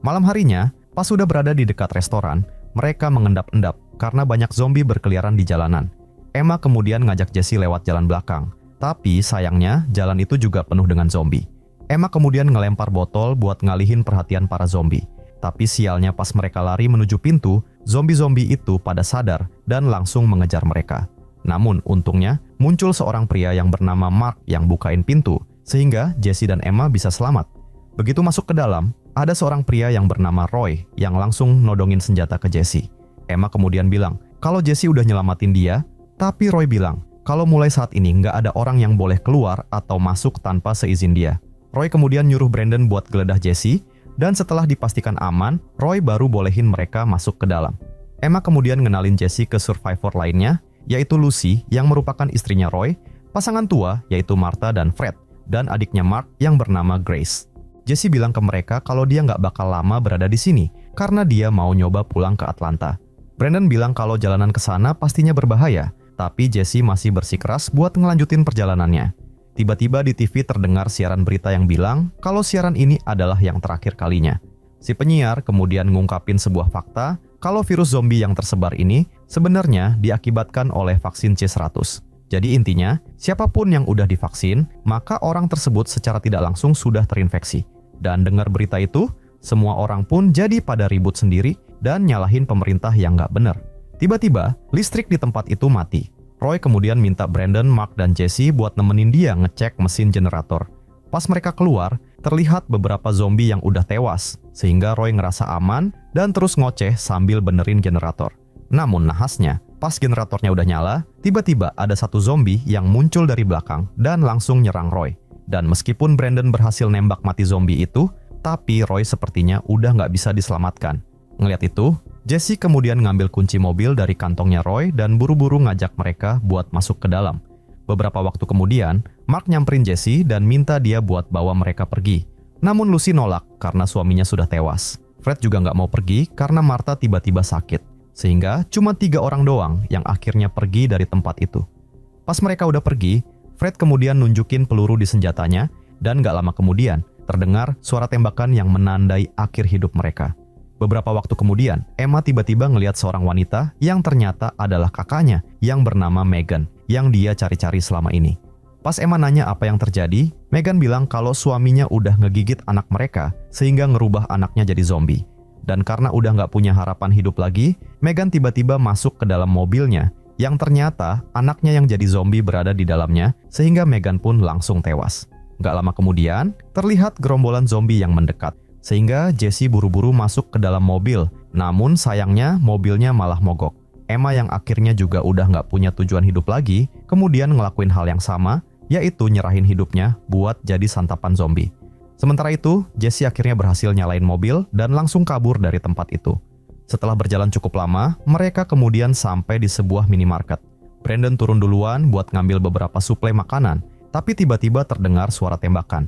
Malam harinya, pas sudah berada di dekat restoran, mereka mengendap-endap karena banyak zombie berkeliaran di jalanan. Emma kemudian ngajak Jesse lewat jalan belakang, tapi sayangnya jalan itu juga penuh dengan zombie. Emma kemudian ngelempar botol buat ngalihin perhatian para zombie. Tapi sialnya pas mereka lari menuju pintu, zombie-zombie itu pada sadar dan langsung mengejar mereka. Namun untungnya, muncul seorang pria yang bernama Mark yang bukain pintu, sehingga Jesse dan Emma bisa selamat. Begitu masuk ke dalam, ada seorang pria yang bernama Roy yang langsung nodongin senjata ke Jesse. Emma kemudian bilang kalau Jesse udah nyelamatin dia, tapi Roy bilang kalau mulai saat ini nggak ada orang yang boleh keluar atau masuk tanpa seizin dia. Roy kemudian nyuruh Brandon buat geledah Jesse, dan setelah dipastikan aman, Roy baru bolehin mereka masuk ke dalam. Emma kemudian ngenalin Jesse ke survivor lainnya, yaitu Lucy yang merupakan istrinya Roy, pasangan tua yaitu Martha dan Fred, dan adiknya Mark yang bernama Grace. Jesse bilang ke mereka kalau dia nggak bakal lama berada di sini karena dia mau nyoba pulang ke Atlanta. Brandon bilang kalau jalanan ke sana pastinya berbahaya, tapi Jesse masih bersikeras buat ngelanjutin perjalanannya. Tiba-tiba di TV terdengar siaran berita yang bilang kalau siaran ini adalah yang terakhir kalinya. Si penyiar kemudian ngungkapin sebuah fakta kalau virus zombie yang tersebar ini sebenarnya diakibatkan oleh vaksin C100. Jadi intinya, siapapun yang udah divaksin, maka orang tersebut secara tidak langsung sudah terinfeksi. Dan dengar berita itu, semua orang pun jadi pada ribut sendiri dan nyalahin pemerintah yang nggak benar. Tiba-tiba, listrik di tempat itu mati. Roy kemudian minta Brandon, Mark, dan Jesse buat nemenin dia ngecek mesin generator. Pas mereka keluar, terlihat beberapa zombie yang udah tewas, sehingga Roy ngerasa aman dan terus ngoceh sambil benerin generator. Namun nahasnya, pas generatornya udah nyala, tiba-tiba ada satu zombie yang muncul dari belakang dan langsung nyerang Roy. Dan meskipun Brandon berhasil nembak mati zombie itu, tapi Roy sepertinya udah nggak bisa diselamatkan. Ngeliat itu, Jesse kemudian ngambil kunci mobil dari kantongnya Roy dan buru-buru ngajak mereka buat masuk ke dalam. Beberapa waktu kemudian, Mark nyamperin Jesse dan minta dia buat bawa mereka pergi. Namun Lucy nolak karena suaminya sudah tewas. Fred juga nggak mau pergi karena Martha tiba-tiba sakit. Sehingga cuma 3 orang doang yang akhirnya pergi dari tempat itu. Pas mereka udah pergi, Fred kemudian nunjukin peluru di senjatanya, dan gak lama kemudian terdengar suara tembakan yang menandai akhir hidup mereka. Beberapa waktu kemudian, Emma tiba-tiba ngelihat seorang wanita yang ternyata adalah kakaknya yang bernama Megan, yang dia cari-cari selama ini. Pas Emma nanya apa yang terjadi, Megan bilang kalau suaminya udah ngegigit anak mereka sehingga ngerubah anaknya jadi zombie. Dan karena udah nggak punya harapan hidup lagi, Megan tiba-tiba masuk ke dalam mobilnya, yang ternyata anaknya yang jadi zombie berada di dalamnya, sehingga Megan pun langsung tewas. Nggak lama kemudian, terlihat gerombolan zombie yang mendekat, sehingga Jesse buru-buru masuk ke dalam mobil, namun sayangnya mobilnya malah mogok. Emma yang akhirnya juga udah nggak punya tujuan hidup lagi, kemudian ngelakuin hal yang sama, yaitu nyerahin hidupnya buat jadi santapan zombie. Sementara itu, Jesse akhirnya berhasil nyalain mobil dan langsung kabur dari tempat itu. Setelah berjalan cukup lama, mereka kemudian sampai di sebuah minimarket. Brandon turun duluan buat ngambil beberapa suplai makanan, tapi tiba-tiba terdengar suara tembakan.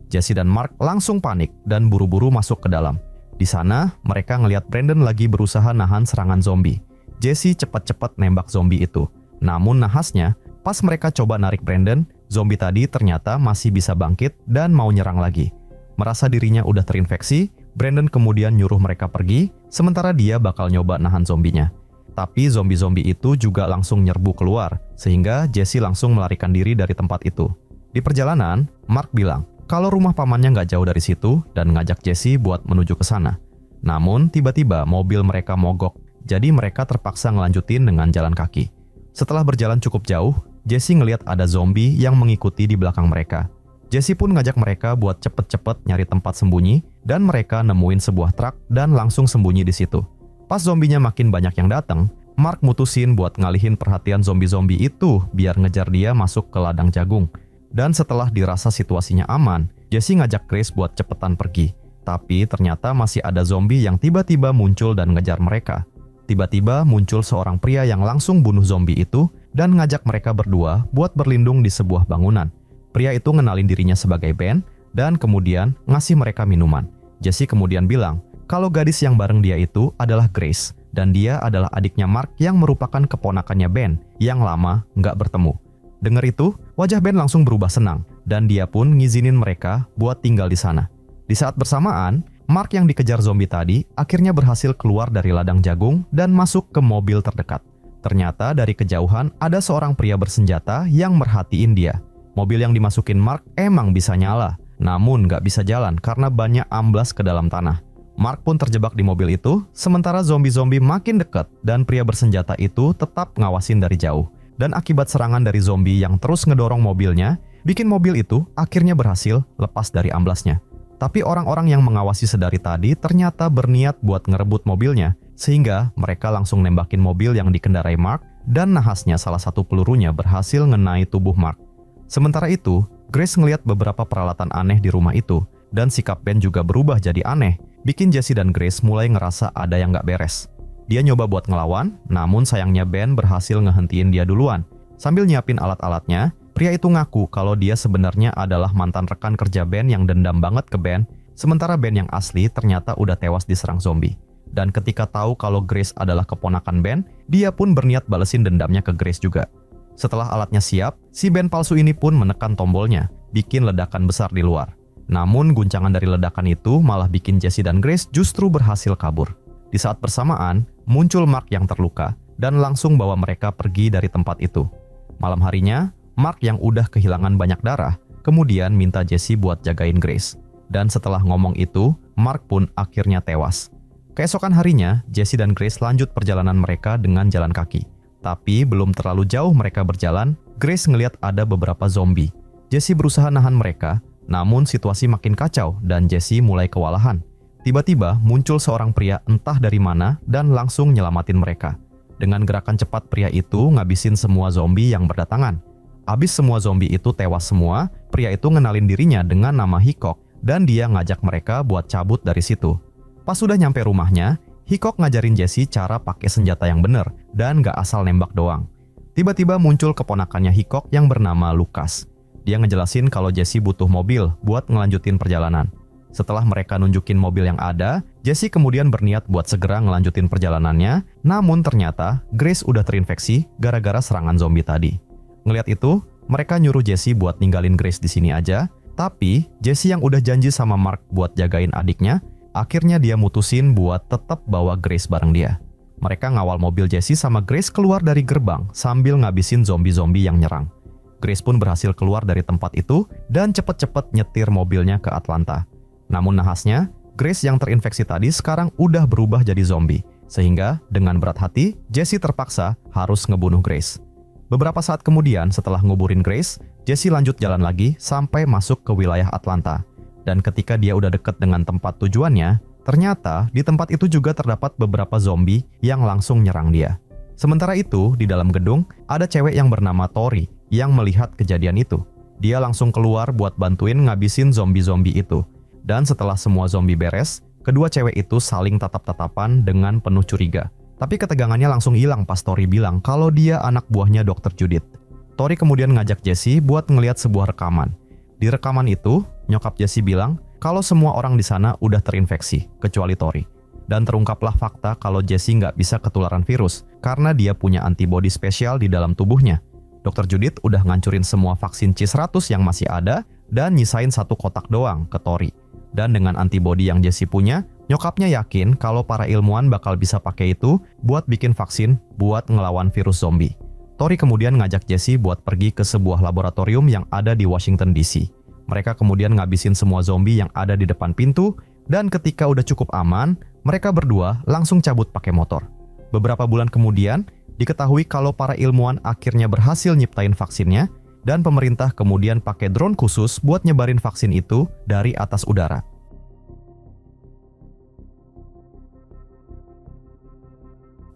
Jesse dan Mark langsung panik dan buru-buru masuk ke dalam. Di sana, mereka ngelihat Brandon lagi berusaha nahan serangan zombie. Jesse cepat-cepat nembak zombie itu. Namun nahasnya, pas mereka coba narik Brandon, zombie tadi ternyata masih bisa bangkit dan mau nyerang lagi. Merasa dirinya udah terinfeksi, Brandon kemudian nyuruh mereka pergi, sementara dia bakal nyoba nahan zombinya. Tapi zombie-zombie itu juga langsung nyerbu keluar, sehingga Jesse langsung melarikan diri dari tempat itu. Di perjalanan, Mark bilang kalau rumah pamannya nggak jauh dari situ dan ngajak Jesse buat menuju ke sana. Namun, tiba-tiba mobil mereka mogok, jadi mereka terpaksa ngelanjutin dengan jalan kaki. Setelah berjalan cukup jauh, Jesse ngelihat ada zombie yang mengikuti di belakang mereka. Jesse pun ngajak mereka buat cepet-cepet nyari tempat sembunyi, dan mereka nemuin sebuah truk dan langsung sembunyi di situ. Pas zombinya makin banyak yang datang, Mark mutusin buat ngalihin perhatian zombie-zombie itu biar ngejar dia masuk ke ladang jagung. Dan setelah dirasa situasinya aman, Jesse ngajak Grace buat cepetan pergi. Tapi ternyata masih ada zombie yang tiba-tiba muncul dan ngejar mereka. Tiba-tiba muncul seorang pria yang langsung bunuh zombie itu dan ngajak mereka berdua buat berlindung di sebuah bangunan. Pria itu ngenalin dirinya sebagai Ben dan kemudian ngasih mereka minuman. Jesse kemudian bilang kalau gadis yang bareng dia itu adalah Grace dan dia adalah adiknya Mark yang merupakan keponakannya Ben yang lama nggak bertemu. Dengar itu, wajah Ben langsung berubah senang dan dia pun ngizinin mereka buat tinggal di sana. Di saat bersamaan, Mark yang dikejar zombie tadi akhirnya berhasil keluar dari ladang jagung dan masuk ke mobil terdekat. Ternyata dari kejauhan ada seorang pria bersenjata yang merhatiin dia. Mobil yang dimasukin Mark emang bisa nyala, namun nggak bisa jalan karena banyak amblas ke dalam tanah. Mark pun terjebak di mobil itu, sementara zombie-zombie makin dekat dan pria bersenjata itu tetap ngawasin dari jauh. Dan akibat serangan dari zombie yang terus ngedorong mobilnya, bikin mobil itu akhirnya berhasil lepas dari amblasnya. Tapi orang-orang yang mengawasi sedari tadi ternyata berniat buat ngerebut mobilnya, sehingga mereka langsung nembakin mobil yang dikendarai Mark, dan nahasnya salah satu pelurunya berhasil ngenai tubuh Mark. Sementara itu, Grace ngelihat beberapa peralatan aneh di rumah itu, dan sikap Ben juga berubah jadi aneh, bikin Jesse dan Grace mulai ngerasa ada yang nggak beres. Dia nyoba buat ngelawan, namun sayangnya Ben berhasil ngehentiin dia duluan. Sambil nyiapin alat-alatnya, pria itu ngaku kalau dia sebenarnya adalah mantan rekan kerja Ben yang dendam banget ke Ben, sementara Ben yang asli ternyata udah tewas diserang zombie. Dan ketika tahu kalau Grace adalah keponakan Ben, dia pun berniat balesin dendamnya ke Grace juga. Setelah alatnya siap, si Ben palsu ini pun menekan tombolnya, bikin ledakan besar di luar. Namun guncangan dari ledakan itu malah bikin Jesse dan Grace justru berhasil kabur. Di saat bersamaan, muncul Mark yang terluka dan langsung bawa mereka pergi dari tempat itu. Malam harinya, Mark yang udah kehilangan banyak darah, kemudian minta Jesse buat jagain Grace. Dan setelah ngomong itu, Mark pun akhirnya tewas. Keesokan harinya, Jesse dan Grace lanjut perjalanan mereka dengan jalan kaki. Tapi belum terlalu jauh mereka berjalan, Grace ngelihat ada beberapa zombie. Jesse berusaha nahan mereka, namun situasi makin kacau dan Jesse mulai kewalahan. Tiba-tiba muncul seorang pria entah dari mana dan langsung nyelamatin mereka. Dengan gerakan cepat pria itu ngabisin semua zombie yang berdatangan. Abis semua zombie itu tewas semua, pria itu ngenalin dirinya dengan nama Hickok dan dia ngajak mereka buat cabut dari situ. Pas sudah nyampe rumahnya, Hickok ngajarin Jesse cara pakai senjata yang bener dan gak asal nembak doang. Tiba-tiba muncul keponakannya Hickok yang bernama Lucas. Dia ngejelasin kalau Jesse butuh mobil buat ngelanjutin perjalanan. Setelah mereka nunjukin mobil yang ada, Jesse kemudian berniat buat segera ngelanjutin perjalanannya, namun ternyata Grace udah terinfeksi gara-gara serangan zombie tadi. Ngeliat itu, mereka nyuruh Jesse buat ninggalin Grace di sini aja, tapi Jesse yang udah janji sama Mark buat jagain adiknya, akhirnya dia mutusin buat tetap bawa Grace bareng dia. Mereka ngawal mobil Jesse sama Grace keluar dari gerbang sambil ngabisin zombie-zombie yang nyerang. Grace pun berhasil keluar dari tempat itu dan cepet-cepet nyetir mobilnya ke Atlanta. Namun nahasnya, Grace yang terinfeksi tadi sekarang udah berubah jadi zombie. Sehingga dengan berat hati, Jesse terpaksa harus ngebunuh Grace. Beberapa saat kemudian setelah nguburin Grace, Jesse lanjut jalan lagi sampai masuk ke wilayah Atlanta. Dan ketika dia udah deket dengan tempat tujuannya, ternyata di tempat itu juga terdapat beberapa zombie yang langsung nyerang dia. Sementara itu, di dalam gedung, ada cewek yang bernama Tori yang melihat kejadian itu. Dia langsung keluar buat bantuin ngabisin zombie-zombie itu. Dan setelah semua zombie beres, kedua cewek itu saling tatap-tatapan dengan penuh curiga. Tapi ketegangannya langsung hilang pas Tori bilang kalau dia anak buahnya Dr. Judith. Tori kemudian ngajak Jesse buat ngeliat sebuah rekaman. Di rekaman itu, nyokap Jesse bilang kalau semua orang di sana udah terinfeksi, kecuali Tori. Dan terungkaplah fakta kalau Jesse nggak bisa ketularan virus karena dia punya antibodi spesial di dalam tubuhnya. Dr. Judith udah ngancurin semua vaksin C100 yang masih ada dan nyisain satu kotak doang ke Tori. Dan dengan antibodi yang Jesse punya, nyokapnya yakin kalau para ilmuwan bakal bisa pakai itu buat bikin vaksin buat ngelawan virus zombie. Tori kemudian ngajak Jesse buat pergi ke sebuah laboratorium yang ada di Washington DC. Mereka kemudian ngabisin semua zombie yang ada di depan pintu, dan ketika udah cukup aman, mereka berdua langsung cabut pakai motor. Beberapa bulan kemudian, diketahui kalau para ilmuwan akhirnya berhasil nyiptain vaksinnya, dan pemerintah kemudian pakai drone khusus buat nyebarin vaksin itu dari atas udara.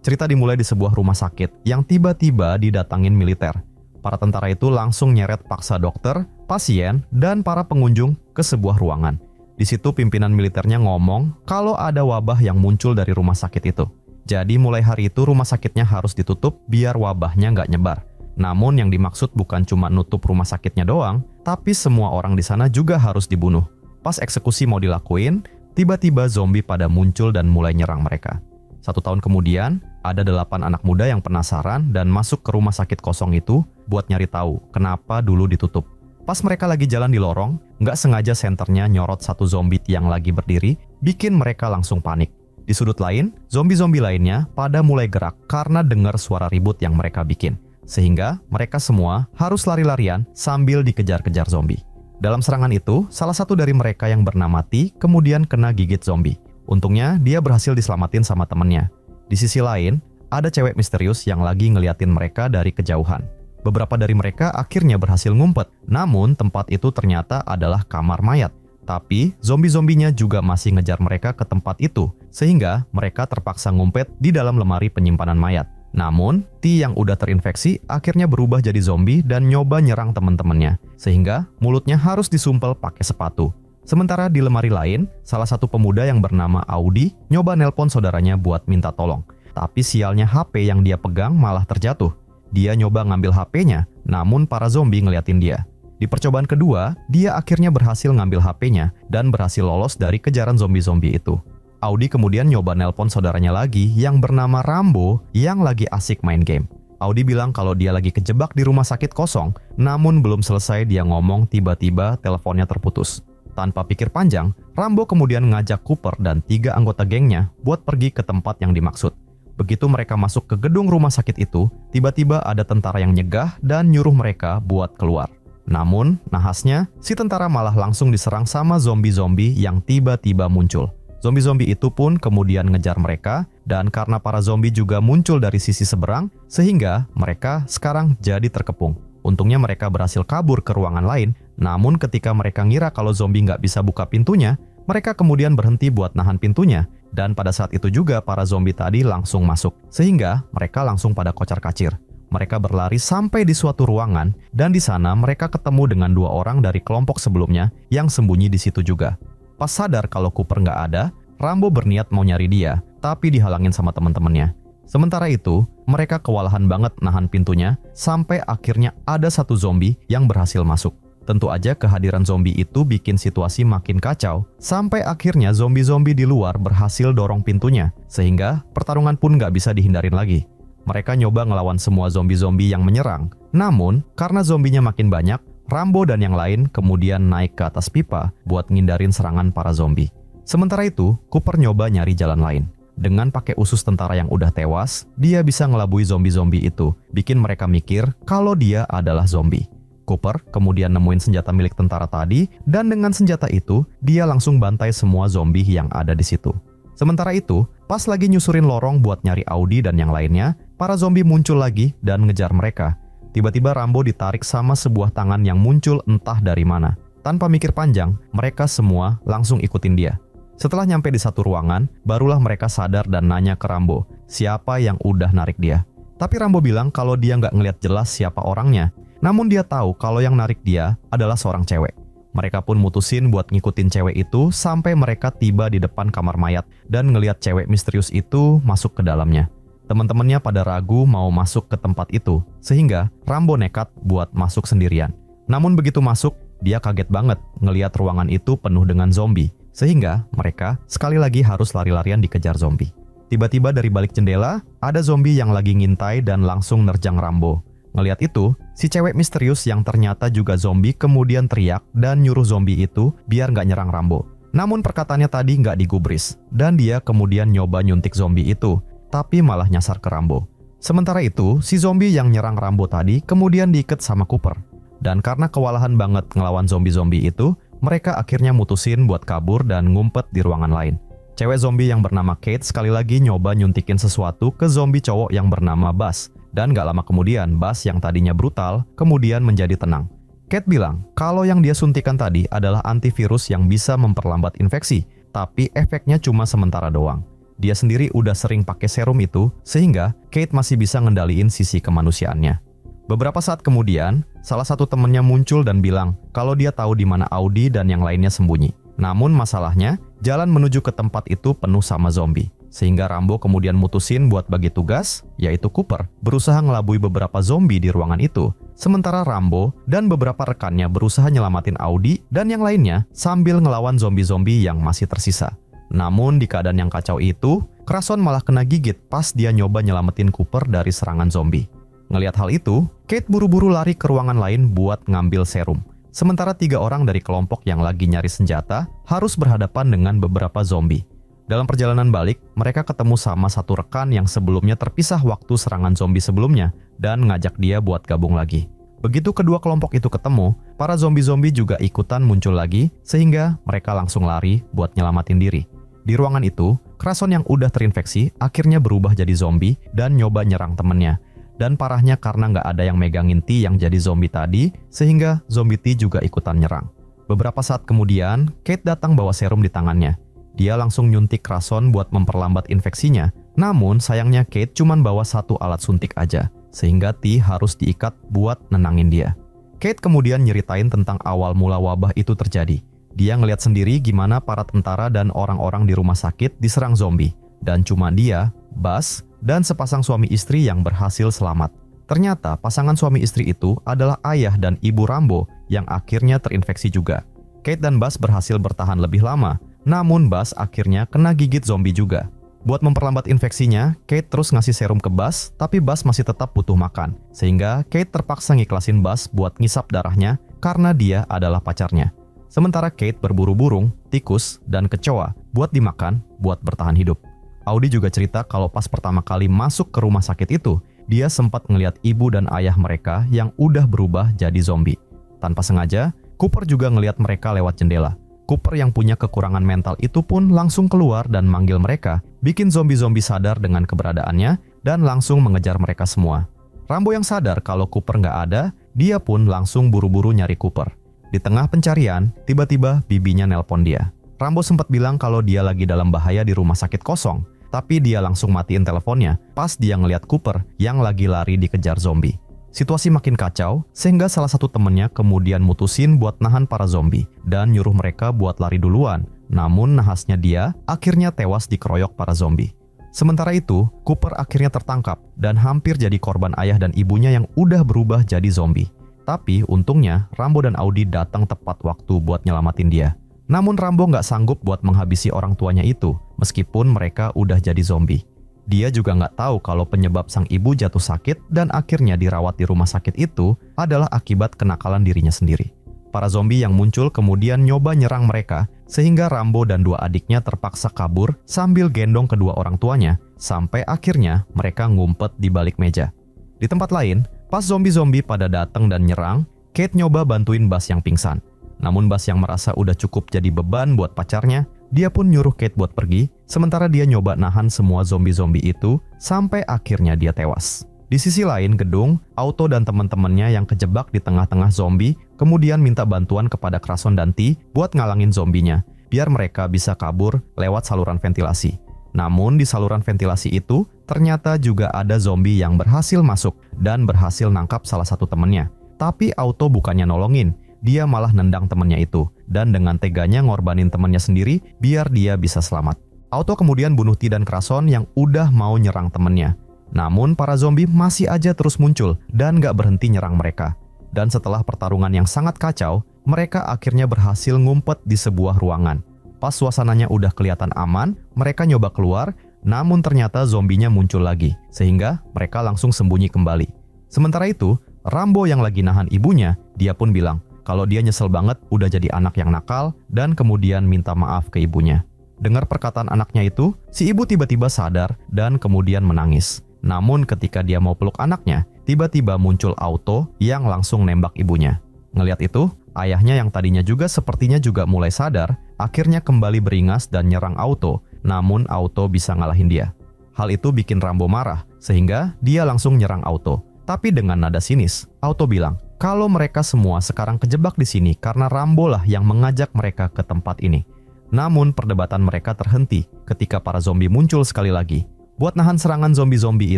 Cerita dimulai di sebuah rumah sakit yang tiba-tiba didatangin militer. Para tentara itu langsung nyeret paksa dokter, pasien, dan para pengunjung ke sebuah ruangan. Di situ pimpinan militernya ngomong kalau ada wabah yang muncul dari rumah sakit itu. Jadi mulai hari itu rumah sakitnya harus ditutup biar wabahnya nggak nyebar. Namun yang dimaksud bukan cuma nutup rumah sakitnya doang, tapi semua orang di sana juga harus dibunuh. Pas eksekusi mau dilakuin, tiba-tiba zombie pada muncul dan mulai nyerang mereka. 1 tahun kemudian, ada 8 anak muda yang penasaran dan masuk ke rumah sakit kosong itu buat nyari tahu kenapa dulu ditutup. Pas mereka lagi jalan di lorong, nggak sengaja senternya nyorot satu zombie yang lagi berdiri, bikin mereka langsung panik. Di sudut lain, zombie-zombie lainnya pada mulai gerak karena dengar suara ribut yang mereka bikin. Sehingga mereka semua harus lari-larian sambil dikejar-kejar zombie. Dalam serangan itu, salah satu dari mereka yang bernama T kemudian kena gigit zombie. Untungnya, dia berhasil diselamatin sama temennya. Di sisi lain, ada cewek misterius yang lagi ngeliatin mereka dari kejauhan. Beberapa dari mereka akhirnya berhasil ngumpet, namun tempat itu ternyata adalah kamar mayat. Tapi, zombie-zombinya juga masih ngejar mereka ke tempat itu, sehingga mereka terpaksa ngumpet di dalam lemari penyimpanan mayat. Namun, T yang udah terinfeksi akhirnya berubah jadi zombie dan nyoba nyerang teman-temannya, sehingga mulutnya harus disumpel pakai sepatu. Sementara di lemari lain, salah satu pemuda yang bernama Audi nyoba nelpon saudaranya buat minta tolong. Tapi sialnya HP yang dia pegang malah terjatuh. Dia nyoba ngambil HP-nya, namun para zombie ngeliatin dia. Di percobaan kedua, dia akhirnya berhasil ngambil HP-nya dan berhasil lolos dari kejaran zombie-zombie itu. Audi kemudian nyoba nelpon saudaranya lagi yang bernama Rambo yang lagi asik main game. Audi bilang kalau dia lagi kejebak di rumah sakit kosong, namun belum selesai dia ngomong tiba-tiba teleponnya terputus. Tanpa pikir panjang, Rambo kemudian ngajak Cooper dan 3 anggota gengnya buat pergi ke tempat yang dimaksud. Begitu mereka masuk ke gedung rumah sakit itu, tiba-tiba ada tentara yang nyegah dan nyuruh mereka buat keluar. Namun, nahasnya, si tentara malah langsung diserang sama zombie-zombie yang tiba-tiba muncul. Zombie-zombie itu pun kemudian ngejar mereka, dan karena para zombie juga muncul dari sisi seberang, sehingga mereka sekarang jadi terkepung. Untungnya mereka berhasil kabur ke ruangan lain, namun ketika mereka ngira kalau zombie nggak bisa buka pintunya, mereka kemudian berhenti buat nahan pintunya, dan pada saat itu juga para zombie tadi langsung masuk, sehingga mereka langsung pada kocar-kacir. Mereka berlari sampai di suatu ruangan, dan di sana mereka ketemu dengan 2 orang dari kelompok sebelumnya yang sembunyi di situ juga. Pas sadar kalau Cooper nggak ada, Rambo berniat mau nyari dia, tapi dihalangin sama teman-temannya. Sementara itu, mereka kewalahan banget nahan pintunya, sampai akhirnya ada satu zombie yang berhasil masuk. Tentu aja kehadiran zombie itu bikin situasi makin kacau, sampai akhirnya zombie-zombie di luar berhasil dorong pintunya, sehingga pertarungan pun nggak bisa dihindarin lagi. Mereka nyoba ngelawan semua zombie-zombie yang menyerang, namun karena zombinya makin banyak, Rambo dan yang lain kemudian naik ke atas pipa buat ngindarin serangan para zombie. Sementara itu, Cooper nyoba nyari jalan lain. Dengan pakai usus tentara yang udah tewas, dia bisa ngelabui zombie-zombie itu, bikin mereka mikir kalau dia adalah zombie. Cooper kemudian nemuin senjata milik tentara tadi, dan dengan senjata itu, dia langsung bantai semua zombie yang ada di situ. Sementara itu, pas lagi nyusurin lorong buat nyari Audi dan yang lainnya, para zombie muncul lagi dan ngejar mereka. Tiba-tiba Rambo ditarik sama sebuah tangan yang muncul entah dari mana. Tanpa mikir panjang, mereka semua langsung ikutin dia. Setelah nyampe di satu ruangan, barulah mereka sadar dan nanya ke Rambo, siapa yang udah narik dia. Tapi Rambo bilang kalau dia nggak ngeliat jelas siapa orangnya, namun dia tahu kalau yang narik dia adalah seorang cewek. Mereka pun mutusin buat ngikutin cewek itu sampai mereka tiba di depan kamar mayat dan ngeliat cewek misterius itu masuk ke dalamnya. Teman-temannya pada ragu mau masuk ke tempat itu, sehingga Rambo nekat buat masuk sendirian. Namun begitu masuk, dia kaget banget ngeliat ruangan itu penuh dengan zombie. Sehingga mereka sekali lagi harus lari-larian dikejar zombie. Tiba-tiba dari balik jendela, ada zombie yang lagi ngintai dan langsung nerjang Rambo. Ngeliat itu, si cewek misterius yang ternyata juga zombie kemudian teriak dan nyuruh zombie itu biar nggak nyerang Rambo. Namun perkataannya tadi nggak digubris, dan dia kemudian nyoba nyuntik zombie itu, tapi malah nyasar ke Rambo. Sementara itu, si zombie yang nyerang Rambo tadi kemudian diikat sama Cooper. Dan karena kewalahan banget ngelawan zombie-zombie itu, mereka akhirnya mutusin buat kabur dan ngumpet di ruangan lain. Cewek zombie yang bernama Kate sekali lagi nyoba nyuntikin sesuatu ke zombie cowok yang bernama Buzz. Dan gak lama kemudian, Buzz yang tadinya brutal, kemudian menjadi tenang. Kate bilang kalau yang dia suntikan tadi adalah antivirus yang bisa memperlambat infeksi, tapi efeknya cuma sementara doang. Dia sendiri udah sering pakai serum itu, sehingga Kate masih bisa ngendaliin sisi kemanusiaannya. Beberapa saat kemudian, salah satu temennya muncul dan bilang kalau dia tahu di mana Audi dan yang lainnya sembunyi. Namun masalahnya, jalan menuju ke tempat itu penuh sama zombie. Sehingga Rambo kemudian mutusin buat bagi tugas, yaitu Cooper, berusaha ngelabui beberapa zombie di ruangan itu. Sementara Rambo dan beberapa rekannya berusaha nyelamatin Audi dan yang lainnya sambil ngelawan zombie-zombie yang masih tersisa. Namun di keadaan yang kacau itu, Crason malah kena gigit pas dia nyoba nyelamatin Cooper dari serangan zombie. Ngelihat hal itu, Kate buru-buru lari ke ruangan lain buat ngambil serum. Sementara 3 orang dari kelompok yang lagi nyari senjata harus berhadapan dengan beberapa zombie. Dalam perjalanan balik, mereka ketemu sama satu rekan yang sebelumnya terpisah waktu serangan zombie sebelumnya dan ngajak dia buat gabung lagi. Begitu kedua kelompok itu ketemu, para zombie-zombie juga ikutan muncul lagi sehingga mereka langsung lari buat nyelamatin diri. Di ruangan itu, Crason yang udah terinfeksi akhirnya berubah jadi zombie dan nyoba nyerang temennya. Dan parahnya karena nggak ada yang megangin T yang jadi zombie tadi, sehingga zombie T juga ikutan nyerang. Beberapa saat kemudian, Kate datang bawa serum di tangannya. Dia langsung nyuntik Crason buat memperlambat infeksinya. Namun sayangnya Kate cuman bawa satu alat suntik aja, sehingga T harus diikat buat nenangin dia. Kate kemudian nyeritain tentang awal mula wabah itu terjadi. Dia ngeliat sendiri gimana para tentara dan orang-orang di rumah sakit diserang zombie. Dan cuma dia, Buzz, dan sepasang suami istri yang berhasil selamat. Ternyata pasangan suami istri itu adalah ayah dan ibu Rambo yang akhirnya terinfeksi juga. Kate dan Buzz berhasil bertahan lebih lama, namun Buzz akhirnya kena gigit zombie juga. Buat memperlambat infeksinya, Kate terus ngasih serum ke Buzz, tapi Buzz masih tetap butuh makan. Sehingga Kate terpaksa ngiklasin Buzz buat ngisap darahnya karena dia adalah pacarnya. Sementara Kate berburu burung, tikus, dan kecoa buat dimakan buat bertahan hidup. Audi juga cerita kalau pas pertama kali masuk ke rumah sakit itu, dia sempat ngelihat ibu dan ayah mereka yang udah berubah jadi zombie. Tanpa sengaja, Cooper juga ngelihat mereka lewat jendela. Cooper yang punya kekurangan mental itu pun langsung keluar dan manggil mereka, bikin zombie-zombie sadar dengan keberadaannya dan langsung mengejar mereka semua. Rambo yang sadar kalau Cooper nggak ada, dia pun langsung buru-buru nyari Cooper. Di tengah pencarian, tiba-tiba bibinya nelpon dia. Rambo sempat bilang kalau dia lagi dalam bahaya di rumah sakit kosong, tapi dia langsung matiin teleponnya pas dia ngeliat Cooper yang lagi lari dikejar zombie. Situasi makin kacau, sehingga salah satu temennya kemudian mutusin buat nahan para zombie dan nyuruh mereka buat lari duluan. Namun nahasnya dia akhirnya tewas dikeroyok para zombie. Sementara itu, Cooper akhirnya tertangkap dan hampir jadi korban ayah dan ibunya yang udah berubah jadi zombie. Tapi untungnya Rambo dan Audi datang tepat waktu buat nyelamatin dia. Namun Rambo nggak sanggup buat menghabisi orang tuanya itu, meskipun mereka udah jadi zombie. Dia juga nggak tahu kalau penyebab sang ibu jatuh sakit dan akhirnya dirawat di rumah sakit itu adalah akibat kenakalan dirinya sendiri. Para zombie yang muncul kemudian nyoba nyerang mereka, sehingga Rambo dan dua adiknya terpaksa kabur sambil gendong kedua orang tuanya, sampai akhirnya mereka ngumpet di balik meja. Di tempat lain, pas zombie-zombie pada datang dan nyerang, Kate nyoba bantuin Bas yang pingsan. Namun Bas yang merasa udah cukup jadi beban buat pacarnya, dia pun nyuruh Kate buat pergi, sementara dia nyoba nahan semua zombie-zombie itu sampai akhirnya dia tewas. Di sisi lain gedung, Auto dan teman-temannya yang kejebak di tengah-tengah zombie kemudian minta bantuan kepada Krason dan T buat ngalangin zombinya, biar mereka bisa kabur lewat saluran ventilasi. Namun di saluran ventilasi itu, ternyata juga ada zombie yang berhasil masuk dan berhasil nangkap salah satu temannya. Tapi Auto bukannya nolongin, dia malah nendang temannya itu, dan dengan teganya ngorbanin temannya sendiri biar dia bisa selamat. Auto kemudian bunuh T dan Krason yang udah mau nyerang temannya. Namun para zombie masih aja terus muncul dan gak berhenti nyerang mereka. Dan setelah pertarungan yang sangat kacau, mereka akhirnya berhasil ngumpet di sebuah ruangan. Pas suasananya udah kelihatan aman, mereka nyoba keluar, namun ternyata zombinya muncul lagi, sehingga mereka langsung sembunyi kembali. Sementara itu, Rambo yang lagi nahan ibunya, dia pun bilang kalau dia nyesel banget udah jadi anak yang nakal dan kemudian minta maaf ke ibunya. Dengar perkataan anaknya itu, si ibu tiba-tiba sadar dan kemudian menangis. Namun ketika dia mau peluk anaknya, tiba-tiba muncul Auto yang langsung nembak ibunya. Ngelihat itu, ayahnya yang tadinya juga sepertinya juga mulai sadar, akhirnya kembali beringas dan nyerang Auto, namun Auto bisa ngalahin dia. Hal itu bikin Rambo marah, sehingga dia langsung nyerang Auto. Tapi dengan nada sinis, Auto bilang kalau mereka semua sekarang kejebak di sini karena Rambo lah yang mengajak mereka ke tempat ini. Namun perdebatan mereka terhenti ketika para zombie muncul sekali lagi. Buat nahan serangan zombie-zombie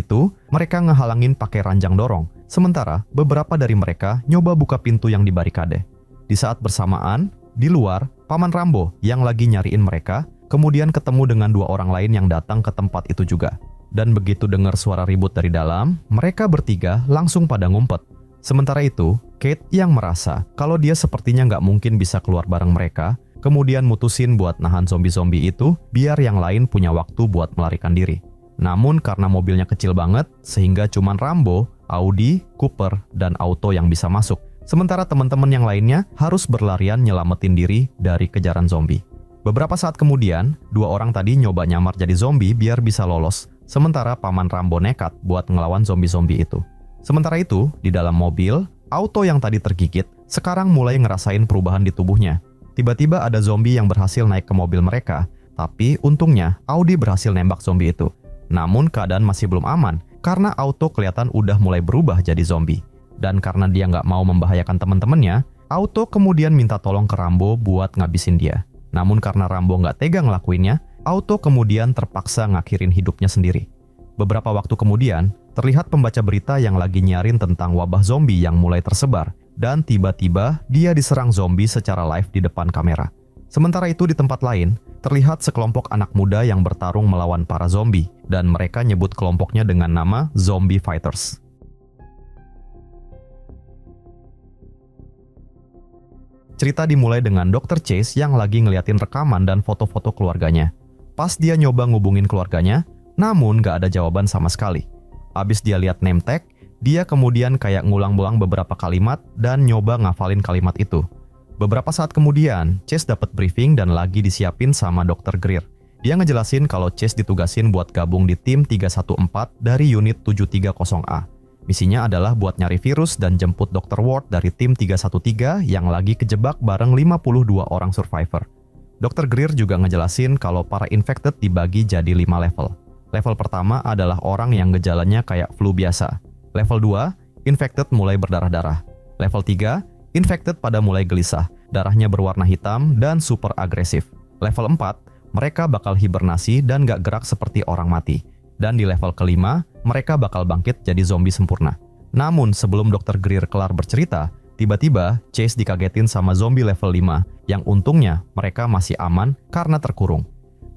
itu, mereka ngehalangin pakai ranjang dorong. Sementara beberapa dari mereka nyoba buka pintu yang dibarikade. Di saat bersamaan, di luar, Paman Rambo yang lagi nyariin mereka, kemudian ketemu dengan dua orang lain yang datang ke tempat itu juga. Dan begitu dengar suara ribut dari dalam, mereka bertiga langsung pada ngumpet. Sementara itu, Kate yang merasa kalau dia sepertinya nggak mungkin bisa keluar bareng mereka, kemudian mutusin buat nahan zombie-zombie itu biar yang lain punya waktu buat melarikan diri. Namun karena mobilnya kecil banget, sehingga cuman Rambo, Audi, Cooper, dan Auto yang bisa masuk. Sementara teman-teman yang lainnya harus berlarian nyelamatin diri dari kejaran zombie. Beberapa saat kemudian, dua orang tadi nyoba nyamar jadi zombie biar bisa lolos, sementara Paman Rambo nekat buat ngelawan zombie-zombie itu. Sementara itu, di dalam mobil, Auto yang tadi tergigit, sekarang mulai ngerasain perubahan di tubuhnya. Tiba-tiba ada zombie yang berhasil naik ke mobil mereka, tapi untungnya Audi berhasil nembak zombie itu. Namun keadaan masih belum aman, karena Auto kelihatan udah mulai berubah jadi zombie. Dan karena dia nggak mau membahayakan teman-temannya, Auto kemudian minta tolong ke Rambo buat ngabisin dia. Namun karena Rambo nggak tega ngelakuinnya, Auto kemudian terpaksa ngakhirin hidupnya sendiri. Beberapa waktu kemudian, terlihat pembaca berita yang lagi nyarin tentang wabah zombie yang mulai tersebar, dan tiba-tiba dia diserang zombie secara live di depan kamera. Sementara itu di tempat lain, terlihat sekelompok anak muda yang bertarung melawan para zombie, dan mereka nyebut kelompoknya dengan nama Zombie Fighters. Cerita dimulai dengan Dr. Chase yang lagi ngeliatin rekaman dan foto-foto keluarganya. Pas dia nyoba ngubungin keluarganya, namun gak ada jawaban sama sekali. Abis dia lihat name tag, dia kemudian kayak ngulang-ngulang beberapa kalimat dan nyoba ngafalin kalimat itu. Beberapa saat kemudian, Chase dapat briefing dan lagi disiapin sama Dr. Greer. Dia ngejelasin kalau Chase ditugasin buat gabung di tim 314 dari unit 730A. Misinya adalah buat nyari virus dan jemput Dr. Ward dari tim 313 yang lagi kejebak bareng 52 orang survivor. Dr. Greer juga ngejelasin kalau para infected dibagi jadi 5 level. Level pertama adalah orang yang gejalanya kayak flu biasa. Level 2, infected mulai berdarah-darah. Level 3, infected pada mulai gelisah, darahnya berwarna hitam dan super agresif. Level 4, mereka bakal hibernasi dan gak gerak seperti orang mati. Dan di level kelima, mereka bakal bangkit jadi zombie sempurna. Namun sebelum Dr. Greer kelar bercerita, tiba-tiba Chase dikagetin sama zombie level 5, yang untungnya mereka masih aman karena terkurung.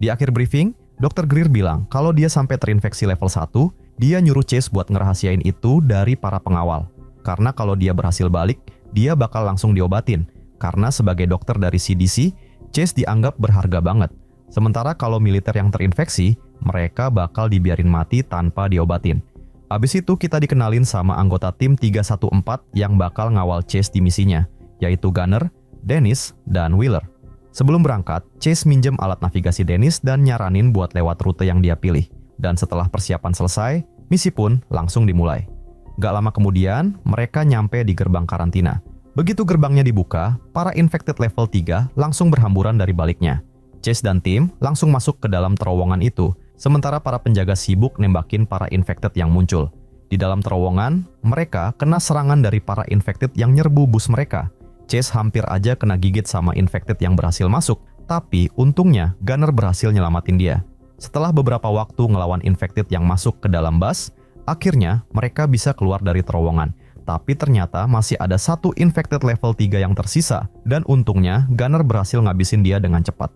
Di akhir briefing, Dr. Greer bilang kalau dia sampai terinfeksi level 1, dia nyuruh Chase buat ngerahasiain itu dari para pengawal. Karena kalau dia berhasil balik, dia bakal langsung diobatin. Karena sebagai dokter dari CDC, Chase dianggap berharga banget. Sementara kalau militer yang terinfeksi, mereka bakal dibiarin mati tanpa diobatin. Abis itu kita dikenalin sama anggota tim 314 yang bakal ngawal Chase di misinya, yaitu Gunner, Dennis, dan Wheeler. Sebelum berangkat, Chase minjem alat navigasi Dennis dan nyaranin buat lewat rute yang dia pilih. Dan setelah persiapan selesai, misi pun langsung dimulai. Gak lama kemudian, mereka nyampe di gerbang karantina. Begitu gerbangnya dibuka, para infected level 3 langsung berhamburan dari baliknya. Chase dan tim langsung masuk ke dalam terowongan itu, sementara para penjaga sibuk nembakin para infected yang muncul. Di dalam terowongan, mereka kena serangan dari para infected yang nyerbu bus mereka. Chase hampir aja kena gigit sama infected yang berhasil masuk, tapi untungnya Gunner berhasil nyelamatin dia. Setelah beberapa waktu ngelawan infected yang masuk ke dalam bus, akhirnya mereka bisa keluar dari terowongan. Tapi ternyata masih ada satu infected level 3 yang tersisa, dan untungnya Gunner berhasil ngabisin dia dengan cepat.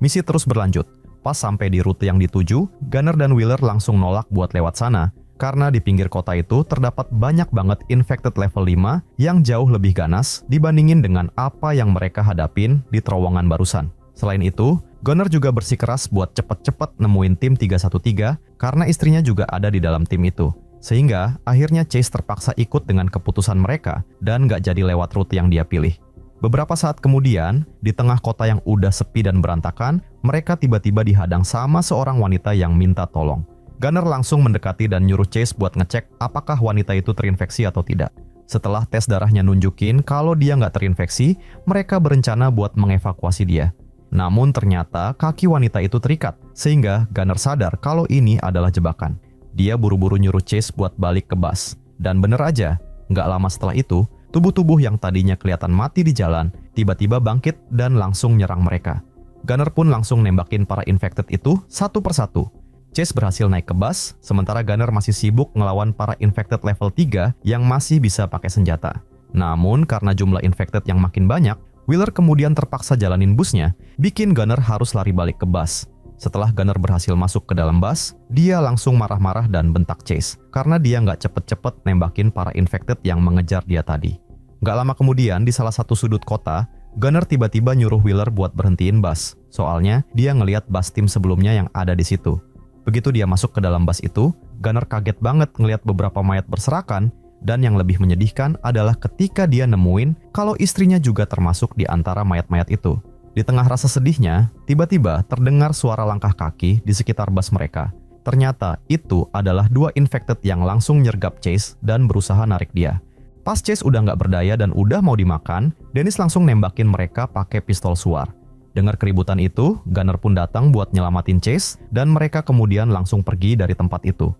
Misi terus berlanjut. Pas sampai di rute yang dituju, Gunner dan Wheeler langsung nolak buat lewat sana, karena di pinggir kota itu terdapat banyak banget infected level 5 yang jauh lebih ganas dibandingin dengan apa yang mereka hadapin di terowongan barusan. Selain itu, Gunner juga bersikeras buat cepet-cepet nemuin tim 313 karena istrinya juga ada di dalam tim itu. Sehingga akhirnya Chase terpaksa ikut dengan keputusan mereka dan gak jadi lewat rute yang dia pilih. Beberapa saat kemudian, di tengah kota yang udah sepi dan berantakan, mereka tiba-tiba dihadang sama seorang wanita yang minta tolong. Gunner langsung mendekati dan nyuruh Chase buat ngecek apakah wanita itu terinfeksi atau tidak. Setelah tes darahnya nunjukin kalau dia nggak terinfeksi, mereka berencana buat mengevakuasi dia. Namun ternyata kaki wanita itu terikat, sehingga Gunner sadar kalau ini adalah jebakan. Dia buru-buru nyuruh Chase buat balik ke bus. Dan bener aja, nggak lama setelah itu, tubuh-tubuh yang tadinya kelihatan mati di jalan, tiba-tiba bangkit dan langsung nyerang mereka. Gunner pun langsung nembakin para infected itu satu persatu. Chase berhasil naik ke bus, sementara Gunner masih sibuk ngelawan para infected level 3 yang masih bisa pakai senjata. Namun karena jumlah infected yang makin banyak, Wheeler kemudian terpaksa jalanin busnya, bikin Gunner harus lari balik ke bus. Setelah Gunner berhasil masuk ke dalam bus, dia langsung marah-marah dan bentak Chase, karena dia nggak cepet-cepet nembakin para infected yang mengejar dia tadi. Nggak lama kemudian, di salah satu sudut kota, Gunner tiba-tiba nyuruh Wheeler buat berhentiin bus. Soalnya, dia ngeliat bus tim sebelumnya yang ada di situ. Begitu dia masuk ke dalam bus itu, Gunner kaget banget ngelihat beberapa mayat berserakan, dan yang lebih menyedihkan adalah ketika dia nemuin kalau istrinya juga termasuk di antara mayat-mayat itu. Di tengah rasa sedihnya, tiba-tiba terdengar suara langkah kaki di sekitar bus mereka. Ternyata itu adalah dua infected yang langsung nyergap Chase dan berusaha narik dia. Pas Chase udah nggak berdaya dan udah mau dimakan, Dennis langsung nembakin mereka pakai pistol suar. Dengar keributan itu, Gunner pun datang buat nyelamatin Chase dan mereka kemudian langsung pergi dari tempat itu.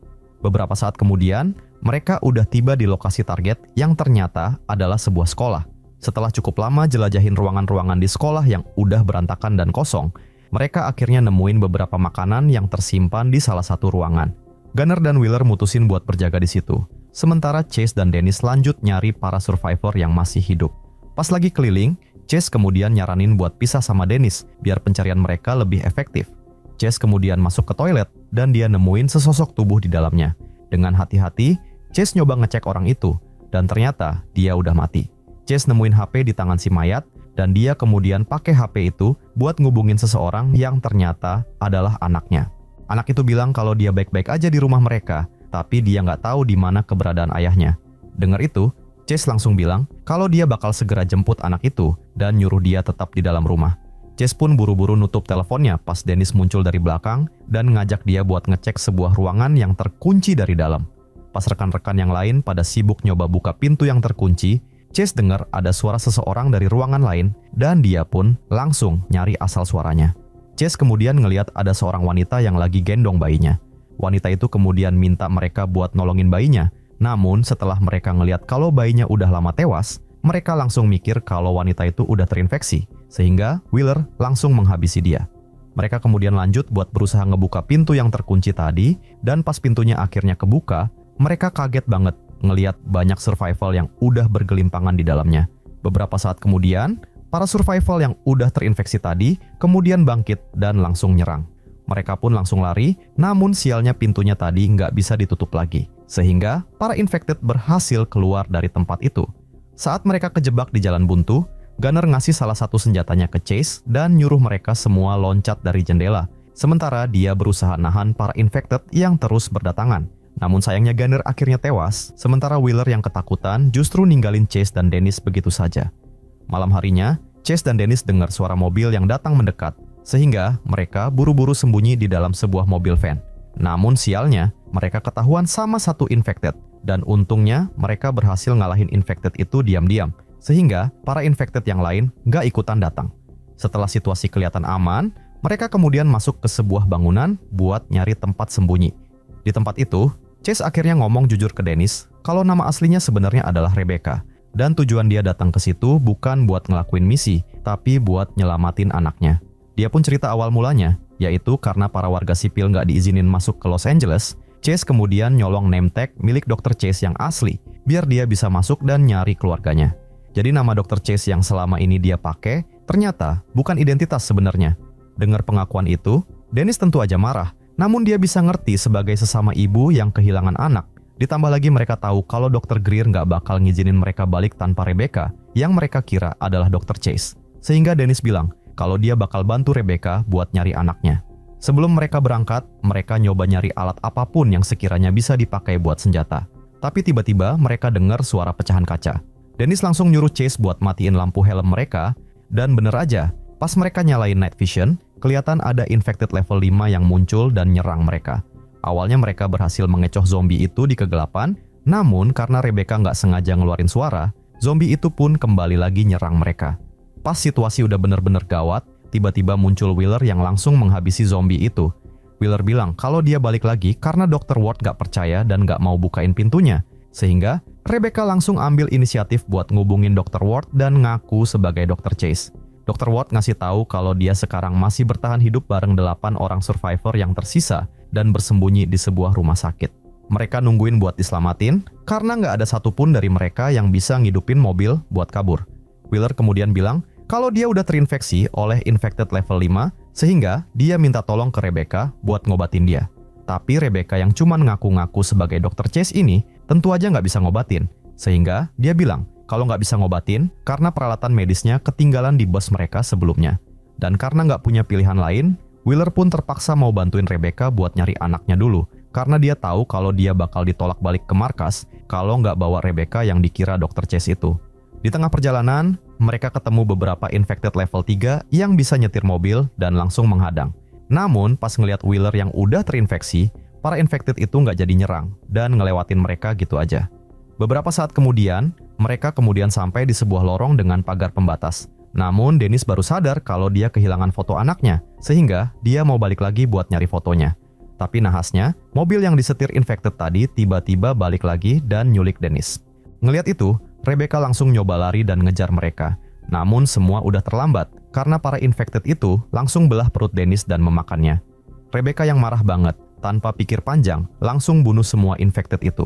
Beberapa saat kemudian, mereka udah tiba di lokasi target yang ternyata adalah sebuah sekolah. Setelah cukup lama jelajahin ruangan-ruangan di sekolah yang udah berantakan dan kosong, mereka akhirnya nemuin beberapa makanan yang tersimpan di salah satu ruangan. Gunner dan Wheeler mutusin buat berjaga di situ. Sementara Chase dan Dennis lanjut nyari para survivor yang masih hidup. Pas lagi keliling, Chase kemudian nyaranin buat pisah sama Dennis biar pencarian mereka lebih efektif. Chase kemudian masuk ke toilet dan dia nemuin sesosok tubuh di dalamnya. Dengan hati-hati, Chase nyoba ngecek orang itu dan ternyata dia udah mati. Chase nemuin HP di tangan si mayat dan dia kemudian pakai HP itu buat ngubungin seseorang yang ternyata adalah anaknya. Anak itu bilang kalau dia baik-baik aja di rumah mereka, tapi dia nggak tahu di mana keberadaan ayahnya. Dengar itu, Chase langsung bilang kalau dia bakal segera jemput anak itu dan nyuruh dia tetap di dalam rumah. Chase pun buru-buru nutup teleponnya pas Dennis muncul dari belakang dan ngajak dia buat ngecek sebuah ruangan yang terkunci dari dalam. Pas rekan-rekan yang lain pada sibuk nyoba buka pintu yang terkunci, Chase dengar ada suara seseorang dari ruangan lain dan dia pun langsung nyari asal suaranya. Chase kemudian ngelihat ada seorang wanita yang lagi gendong bayinya. Wanita itu kemudian minta mereka buat nolongin bayinya. Namun setelah mereka ngelihat kalau bayinya udah lama tewas, mereka langsung mikir kalau wanita itu udah terinfeksi, sehingga Wheeler langsung menghabisi dia. Mereka kemudian lanjut buat berusaha ngebuka pintu yang terkunci tadi, dan pas pintunya akhirnya kebuka, mereka kaget banget ngelihat banyak survival yang udah bergelimpangan di dalamnya. Beberapa saat kemudian, para survival yang udah terinfeksi tadi kemudian bangkit dan langsung nyerang. Mereka pun langsung lari, namun sialnya pintunya tadi nggak bisa ditutup lagi. Sehingga para infected berhasil keluar dari tempat itu. Saat mereka kejebak di jalan buntu, Gunner ngasih salah satu senjatanya ke Chase dan nyuruh mereka semua loncat dari jendela. Sementara dia berusaha nahan para infected yang terus berdatangan. Namun sayangnya Gunner akhirnya tewas, sementara Wheeler yang ketakutan justru ninggalin Chase dan Dennis begitu saja. Malam harinya, Chase dan Dennis dengar suara mobil yang datang mendekat, sehingga mereka buru-buru sembunyi di dalam sebuah mobil van. Namun sialnya, mereka ketahuan sama satu infected, dan untungnya mereka berhasil ngalahin infected itu diam-diam, sehingga para infected yang lain nggak ikutan datang. Setelah situasi kelihatan aman, mereka kemudian masuk ke sebuah bangunan buat nyari tempat sembunyi. Di tempat itu, Chase akhirnya ngomong jujur ke Dennis kalau nama aslinya sebenarnya adalah Rebecca, dan tujuan dia datang ke situ bukan buat ngelakuin misi, tapi buat nyelamatin anaknya. Dia pun cerita awal mulanya, yaitu karena para warga sipil nggak diizinin masuk ke Los Angeles, Chase kemudian nyolong name tag milik Dr. Chase yang asli, biar dia bisa masuk dan nyari keluarganya. Jadi nama Dr. Chase yang selama ini dia pakai, ternyata bukan identitas sebenarnya. Dengar pengakuan itu, Dennis tentu aja marah, namun dia bisa ngerti sebagai sesama ibu yang kehilangan anak. Ditambah lagi mereka tahu kalau Dr. Greer nggak bakal ngizinin mereka balik tanpa Rebecca, yang mereka kira adalah Dr. Chase. Sehingga Dennis bilang kalau dia bakal bantu Rebecca buat nyari anaknya. Sebelum mereka berangkat, mereka nyoba nyari alat apapun yang sekiranya bisa dipakai buat senjata. Tapi tiba-tiba mereka dengar suara pecahan kaca. Dennis langsung nyuruh Chase buat matiin lampu helm mereka, dan bener aja, pas mereka nyalain night vision, kelihatan ada infected level 5 yang muncul dan nyerang mereka. Awalnya mereka berhasil mengecoh zombie itu di kegelapan, namun karena Rebecca nggak sengaja ngeluarin suara, zombie itu pun kembali lagi nyerang mereka. Pas situasi udah bener-bener gawat, tiba-tiba muncul Wheeler yang langsung menghabisi zombie itu. Wheeler bilang kalau dia balik lagi karena Dr. Ward nggak percaya dan nggak mau bukain pintunya, sehingga Rebecca langsung ambil inisiatif buat ngubungin Dr. Ward dan ngaku sebagai Dr. Chase. Dr. Ward ngasih tahu kalau dia sekarang masih bertahan hidup bareng 8 orang survivor yang tersisa dan bersembunyi di sebuah rumah sakit. Mereka nungguin buat diselamatin karena nggak ada satupun dari mereka yang bisa ngidupin mobil buat kabur. Wheeler kemudian bilang kalau dia udah terinfeksi oleh infected level 5 sehingga dia minta tolong ke Rebecca buat ngobatin dia. Tapi Rebecca yang cuman ngaku-ngaku sebagai Dr. Chase ini tentu aja nggak bisa ngobatin. Sehingga dia bilang kalau nggak bisa ngobatin karena peralatan medisnya ketinggalan di bus mereka sebelumnya. Dan karena nggak punya pilihan lain, Wheeler pun terpaksa mau bantuin Rebecca buat nyari anaknya dulu. Karena dia tahu kalau dia bakal ditolak balik ke markas kalau nggak bawa Rebecca yang dikira Dr. Chase itu. Di tengah perjalanan, mereka ketemu beberapa infected level 3 yang bisa nyetir mobil dan langsung menghadang. Namun pas ngelihat Wheeler yang udah terinfeksi, para infected itu nggak jadi nyerang dan ngelewatin mereka gitu aja. Beberapa saat kemudian, mereka kemudian sampai di sebuah lorong dengan pagar pembatas. Namun Dennis baru sadar kalau dia kehilangan foto anaknya, sehingga dia mau balik lagi buat nyari fotonya. Tapi nahasnya, mobil yang disetir infected tadi tiba-tiba balik lagi dan nyulik Dennis. Ngelihat itu, Rebecca langsung nyoba lari dan ngejar mereka. Namun semua udah terlambat, karena para infected itu langsung belah perut Dennis dan memakannya. Rebecca yang marah banget, tanpa pikir panjang, langsung bunuh semua infected itu.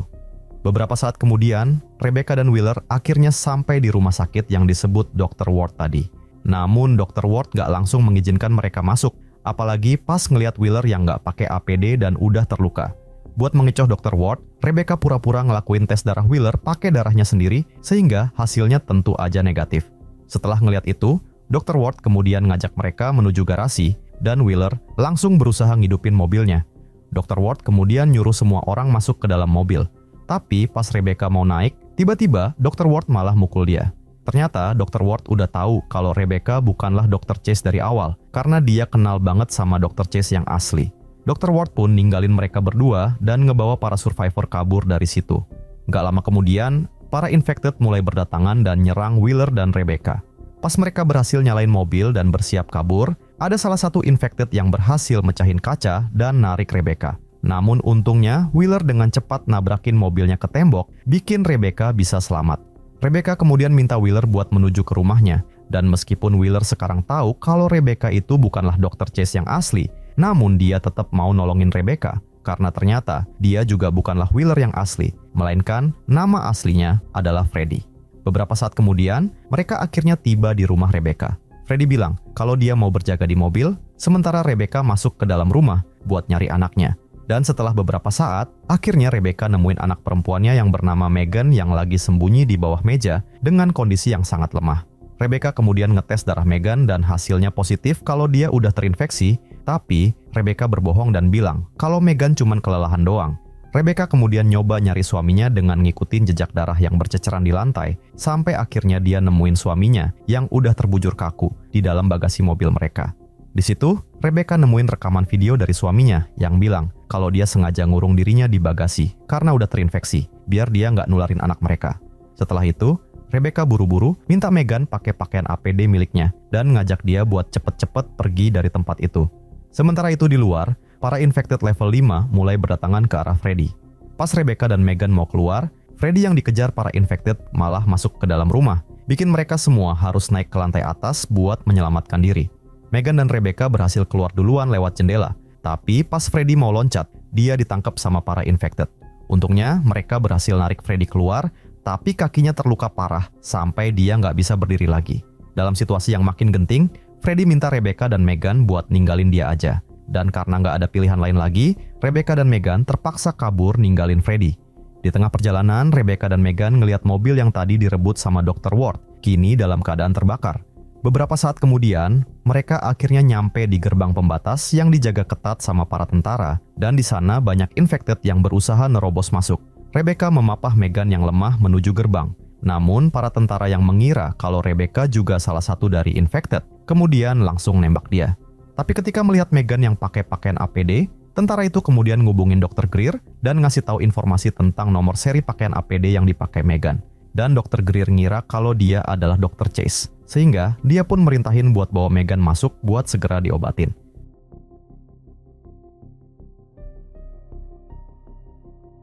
Beberapa saat kemudian, Rebecca dan Wheeler akhirnya sampai di rumah sakit yang disebut Dr. Ward tadi. Namun Dr. Ward gak langsung mengizinkan mereka masuk, apalagi pas ngelihat Wheeler yang gak pakai APD dan udah terluka. Buat mengecoh Dr. Ward, Rebecca pura-pura ngelakuin tes darah Wheeler pakai darahnya sendiri, sehingga hasilnya tentu aja negatif. Setelah ngelihat itu, Dr. Ward kemudian ngajak mereka menuju garasi, dan Wheeler langsung berusaha ngidupin mobilnya. Dr. Ward kemudian nyuruh semua orang masuk ke dalam mobil. Tapi pas Rebecca mau naik, tiba-tiba Dr. Ward malah mukul dia. Ternyata Dr. Ward udah tahu kalau Rebecca bukanlah Dr. Chase dari awal, karena dia kenal banget sama Dr. Chase yang asli. Dr. Ward pun ninggalin mereka berdua dan ngebawa para survivor kabur dari situ. Gak lama kemudian, para infected mulai berdatangan dan nyerang Wheeler dan Rebecca. Pas mereka berhasil nyalain mobil dan bersiap kabur, ada salah satu infected yang berhasil mecahin kaca dan narik Rebecca. Namun untungnya, Wheeler dengan cepat nabrakin mobilnya ke tembok, bikin Rebecca bisa selamat. Rebecca kemudian minta Wheeler buat menuju ke rumahnya, dan meskipun Wheeler sekarang tahu kalau Rebecca itu bukanlah Dr. Chase yang asli, namun dia tetap mau nolongin Rebecca, karena ternyata dia juga bukanlah Wheeler yang asli, melainkan nama aslinya adalah Freddy. Beberapa saat kemudian, mereka akhirnya tiba di rumah Rebecca. Freddy bilang kalau dia mau berjaga di mobil, sementara Rebecca masuk ke dalam rumah buat nyari anaknya. Dan setelah beberapa saat, akhirnya Rebecca nemuin anak perempuannya yang bernama Megan yang lagi sembunyi di bawah meja dengan kondisi yang sangat lemah. Rebecca kemudian ngetes darah Megan dan hasilnya positif kalau dia udah terinfeksi, tapi Rebecca berbohong dan bilang kalau Megan cuman kelelahan doang. Rebecca kemudian nyoba nyari suaminya dengan ngikutin jejak darah yang berceceran di lantai, sampai akhirnya dia nemuin suaminya yang udah terbujur kaku di dalam bagasi mobil mereka. Di situ, Rebecca nemuin rekaman video dari suaminya yang bilang kalau dia sengaja ngurung dirinya di bagasi karena udah terinfeksi, biar dia nggak nularin anak mereka. Setelah itu, Rebecca buru-buru minta Megan pakai pakaian APD miliknya dan ngajak dia buat cepet-cepet pergi dari tempat itu. Sementara itu di luar, para infected level 5 mulai berdatangan ke arah Freddy. Pas Rebecca dan Megan mau keluar, Freddy yang dikejar para infected malah masuk ke dalam rumah, bikin mereka semua harus naik ke lantai atas buat menyelamatkan diri. Megan dan Rebecca berhasil keluar duluan lewat jendela, tapi pas Freddy mau loncat, dia ditangkap sama para infected. Untungnya mereka berhasil narik Freddy keluar, tapi kakinya terluka parah sampai dia nggak bisa berdiri lagi. Dalam situasi yang makin genting, Freddy minta Rebecca dan Megan buat ninggalin dia aja. Dan karena nggak ada pilihan lain lagi, Rebecca dan Megan terpaksa kabur ninggalin Freddy. Di tengah perjalanan, Rebecca dan Megan ngelihat mobil yang tadi direbut sama Dr. Ward, kini dalam keadaan terbakar. Beberapa saat kemudian, mereka akhirnya nyampe di gerbang pembatas yang dijaga ketat sama para tentara, dan di sana banyak infected yang berusaha nerobos masuk. Rebecca memapah Megan yang lemah menuju gerbang. Namun, para tentara yang mengira kalau Rebecca juga salah satu dari infected, kemudian langsung nembak dia. Tapi ketika melihat Megan yang pakai pakaian APD, tentara itu kemudian ngubungin Dr. Greer dan ngasih tahu informasi tentang nomor seri pakaian APD yang dipakai Megan. Dan Dr. Greer ngira kalau dia adalah Dr. Chase, sehingga dia pun merintahin buat bawa Megan masuk buat segera diobatin.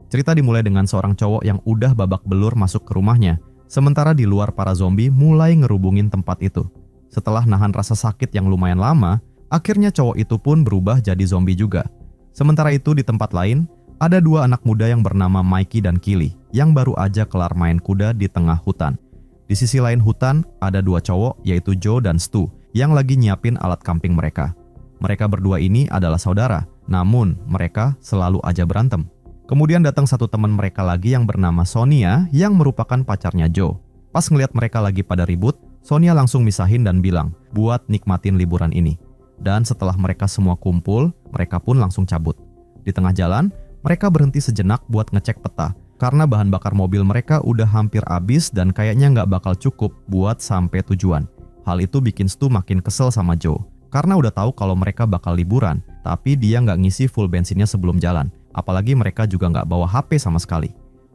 Cerita dimulai dengan seorang cowok yang udah babak belur masuk ke rumahnya, sementara di luar para zombie mulai ngerubungin tempat itu. Setelah nahan rasa sakit yang lumayan lama, akhirnya cowok itu pun berubah jadi zombie juga. Sementara itu di tempat lain, ada dua anak muda yang bernama Mikey dan Killy yang baru aja kelar main kuda di tengah hutan. Di sisi lain hutan, ada dua cowok yaitu Joe dan Stu yang lagi nyiapin alat camping mereka. Mereka berdua ini adalah saudara, namun mereka selalu aja berantem. Kemudian datang satu teman mereka lagi yang bernama Sonia yang merupakan pacarnya Joe. Pas ngeliat mereka lagi pada ribut, Sonia langsung misahin dan bilang buat nikmatin liburan ini. Dan setelah mereka semua kumpul, mereka pun langsung cabut. Di tengah jalan, mereka berhenti sejenak buat ngecek peta karena bahan bakar mobil mereka udah hampir habis dan kayaknya nggak bakal cukup buat sampai tujuan. Hal itu bikin Stu makin kesel sama Joe karena udah tahu kalau mereka bakal liburan, tapi dia nggak ngisi full bensinnya sebelum jalan. Apalagi mereka juga nggak bawa HP sama sekali.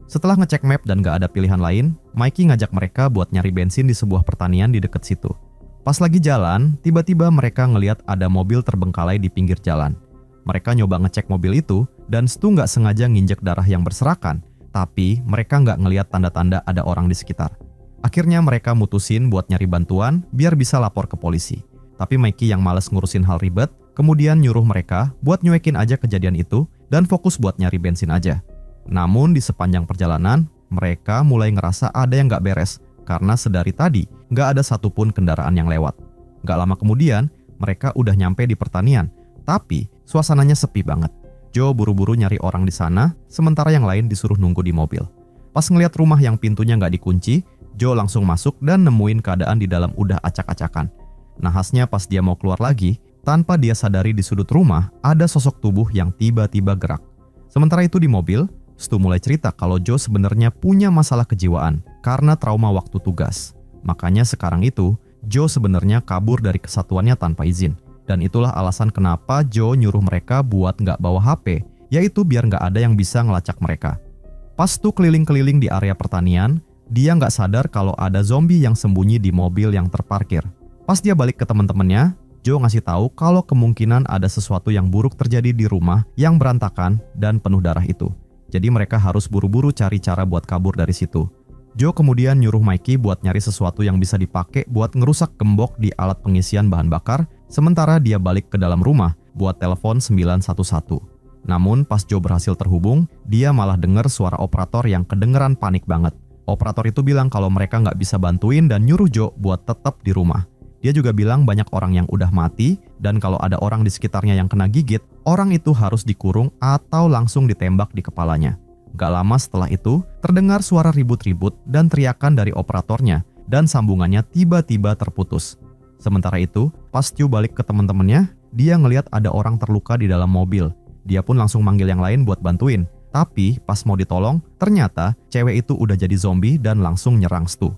Setelah ngecek map dan nggak ada pilihan lain, Mikey ngajak mereka buat nyari bensin di sebuah pertanian di dekat situ. Pas lagi jalan, tiba-tiba mereka ngelihat ada mobil terbengkalai di pinggir jalan. Mereka nyoba ngecek mobil itu, dan Stu nggak sengaja nginjek darah yang berserakan, tapi mereka nggak ngelihat tanda-tanda ada orang di sekitar. Akhirnya mereka mutusin buat nyari bantuan biar bisa lapor ke polisi. Tapi Mikey yang males ngurusin hal ribet, kemudian nyuruh mereka buat nyuekin aja kejadian itu dan fokus buat nyari bensin aja. Namun di sepanjang perjalanan, mereka mulai ngerasa ada yang nggak beres karena sedari tadi nggak ada satupun kendaraan yang lewat. Nggak lama kemudian, mereka udah nyampe di pertanian, tapi suasananya sepi banget. Joe buru-buru nyari orang di sana, sementara yang lain disuruh nunggu di mobil. Pas ngeliat rumah yang pintunya nggak dikunci, Joe langsung masuk dan nemuin keadaan di dalam udah acak-acakan. Nahasnya pas dia mau keluar lagi, tanpa dia sadari di sudut rumah ada sosok tubuh yang tiba-tiba gerak. Sementara itu di mobil, Stu mulai cerita kalau Joe sebenarnya punya masalah kejiwaan karena trauma waktu tugas. Makanya sekarang itu, Joe sebenarnya kabur dari kesatuannya tanpa izin. Dan itulah alasan kenapa Joe nyuruh mereka buat nggak bawa HP, yaitu biar nggak ada yang bisa ngelacak mereka. Pas Stu keliling-keliling di area pertanian, dia nggak sadar kalau ada zombie yang sembunyi di mobil yang terparkir. Pas dia balik ke teman-temannya, Joe ngasih tahu kalau kemungkinan ada sesuatu yang buruk terjadi di rumah yang berantakan dan penuh darah itu. Jadi mereka harus buru-buru cari cara buat kabur dari situ. Joe kemudian nyuruh Mikey buat nyari sesuatu yang bisa dipakai buat ngerusak gembok di alat pengisian bahan bakar, sementara dia balik ke dalam rumah buat telepon 911. Namun pas Joe berhasil terhubung, dia malah dengar suara operator yang kedengeran panik banget. Operator itu bilang kalau mereka nggak bisa bantuin dan nyuruh Joe buat tetap di rumah. Dia juga bilang banyak orang yang udah mati dan kalau ada orang di sekitarnya yang kena gigit, orang itu harus dikurung atau langsung ditembak di kepalanya. Gak lama setelah itu, terdengar suara ribut-ribut dan teriakan dari operatornya dan sambungannya tiba-tiba terputus. Sementara itu, pas Stu balik ke teman-temannya, dia ngelihat ada orang terluka di dalam mobil. Dia pun langsung manggil yang lain buat bantuin. Tapi pas mau ditolong, ternyata cewek itu udah jadi zombie dan langsung nyerang Stu.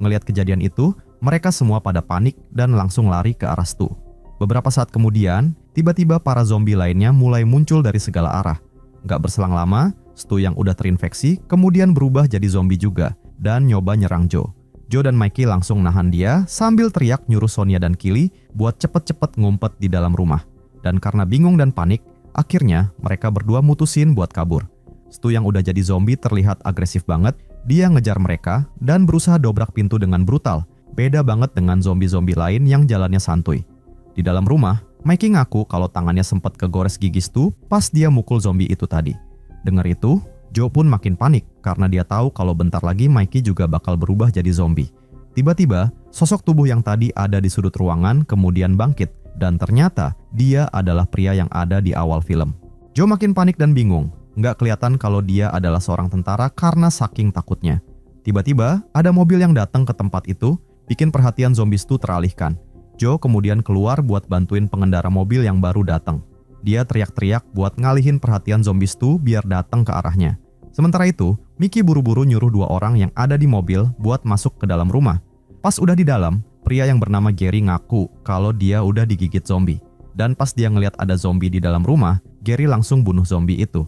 Ngelihat kejadian itu, mereka semua pada panik dan langsung lari ke arah Stu. Beberapa saat kemudian, tiba-tiba para zombie lainnya mulai muncul dari segala arah. Gak berselang lama, Stu yang udah terinfeksi kemudian berubah jadi zombie juga dan nyoba nyerang Joe. Joe dan Mikey langsung nahan dia sambil teriak nyuruh Sonia dan Kili buat cepet-cepet ngumpet di dalam rumah. Dan karena bingung dan panik, akhirnya mereka berdua mutusin buat kabur. Stu yang udah jadi zombie terlihat agresif banget. Dia ngejar mereka dan berusaha dobrak pintu dengan brutal. Beda banget dengan zombie-zombie lain yang jalannya santuy. Di dalam rumah, Mikey ngaku kalau tangannya sempat kegores gigi Stu pas dia mukul zombie itu tadi. Dengar itu, Joe pun makin panik karena dia tahu kalau bentar lagi Mikey juga bakal berubah jadi zombie. Tiba-tiba, sosok tubuh yang tadi ada di sudut ruangan kemudian bangkit dan ternyata dia adalah pria yang ada di awal film. Joe makin panik dan bingung. Nggak kelihatan kalau dia adalah seorang tentara karena saking takutnya. Tiba-tiba, ada mobil yang datang ke tempat itu, bikin perhatian zombie Stu teralihkan. Joe kemudian keluar buat bantuin pengendara mobil yang baru datang. Dia teriak-teriak buat ngalihin perhatian zombie Stu biar datang ke arahnya. Sementara itu, Mickey buru-buru nyuruh 2 orang yang ada di mobil buat masuk ke dalam rumah. Pas udah di dalam, pria yang bernama Gary ngaku kalau dia udah digigit zombie. Dan pas dia ngeliat ada zombie di dalam rumah, Gary langsung bunuh zombie itu.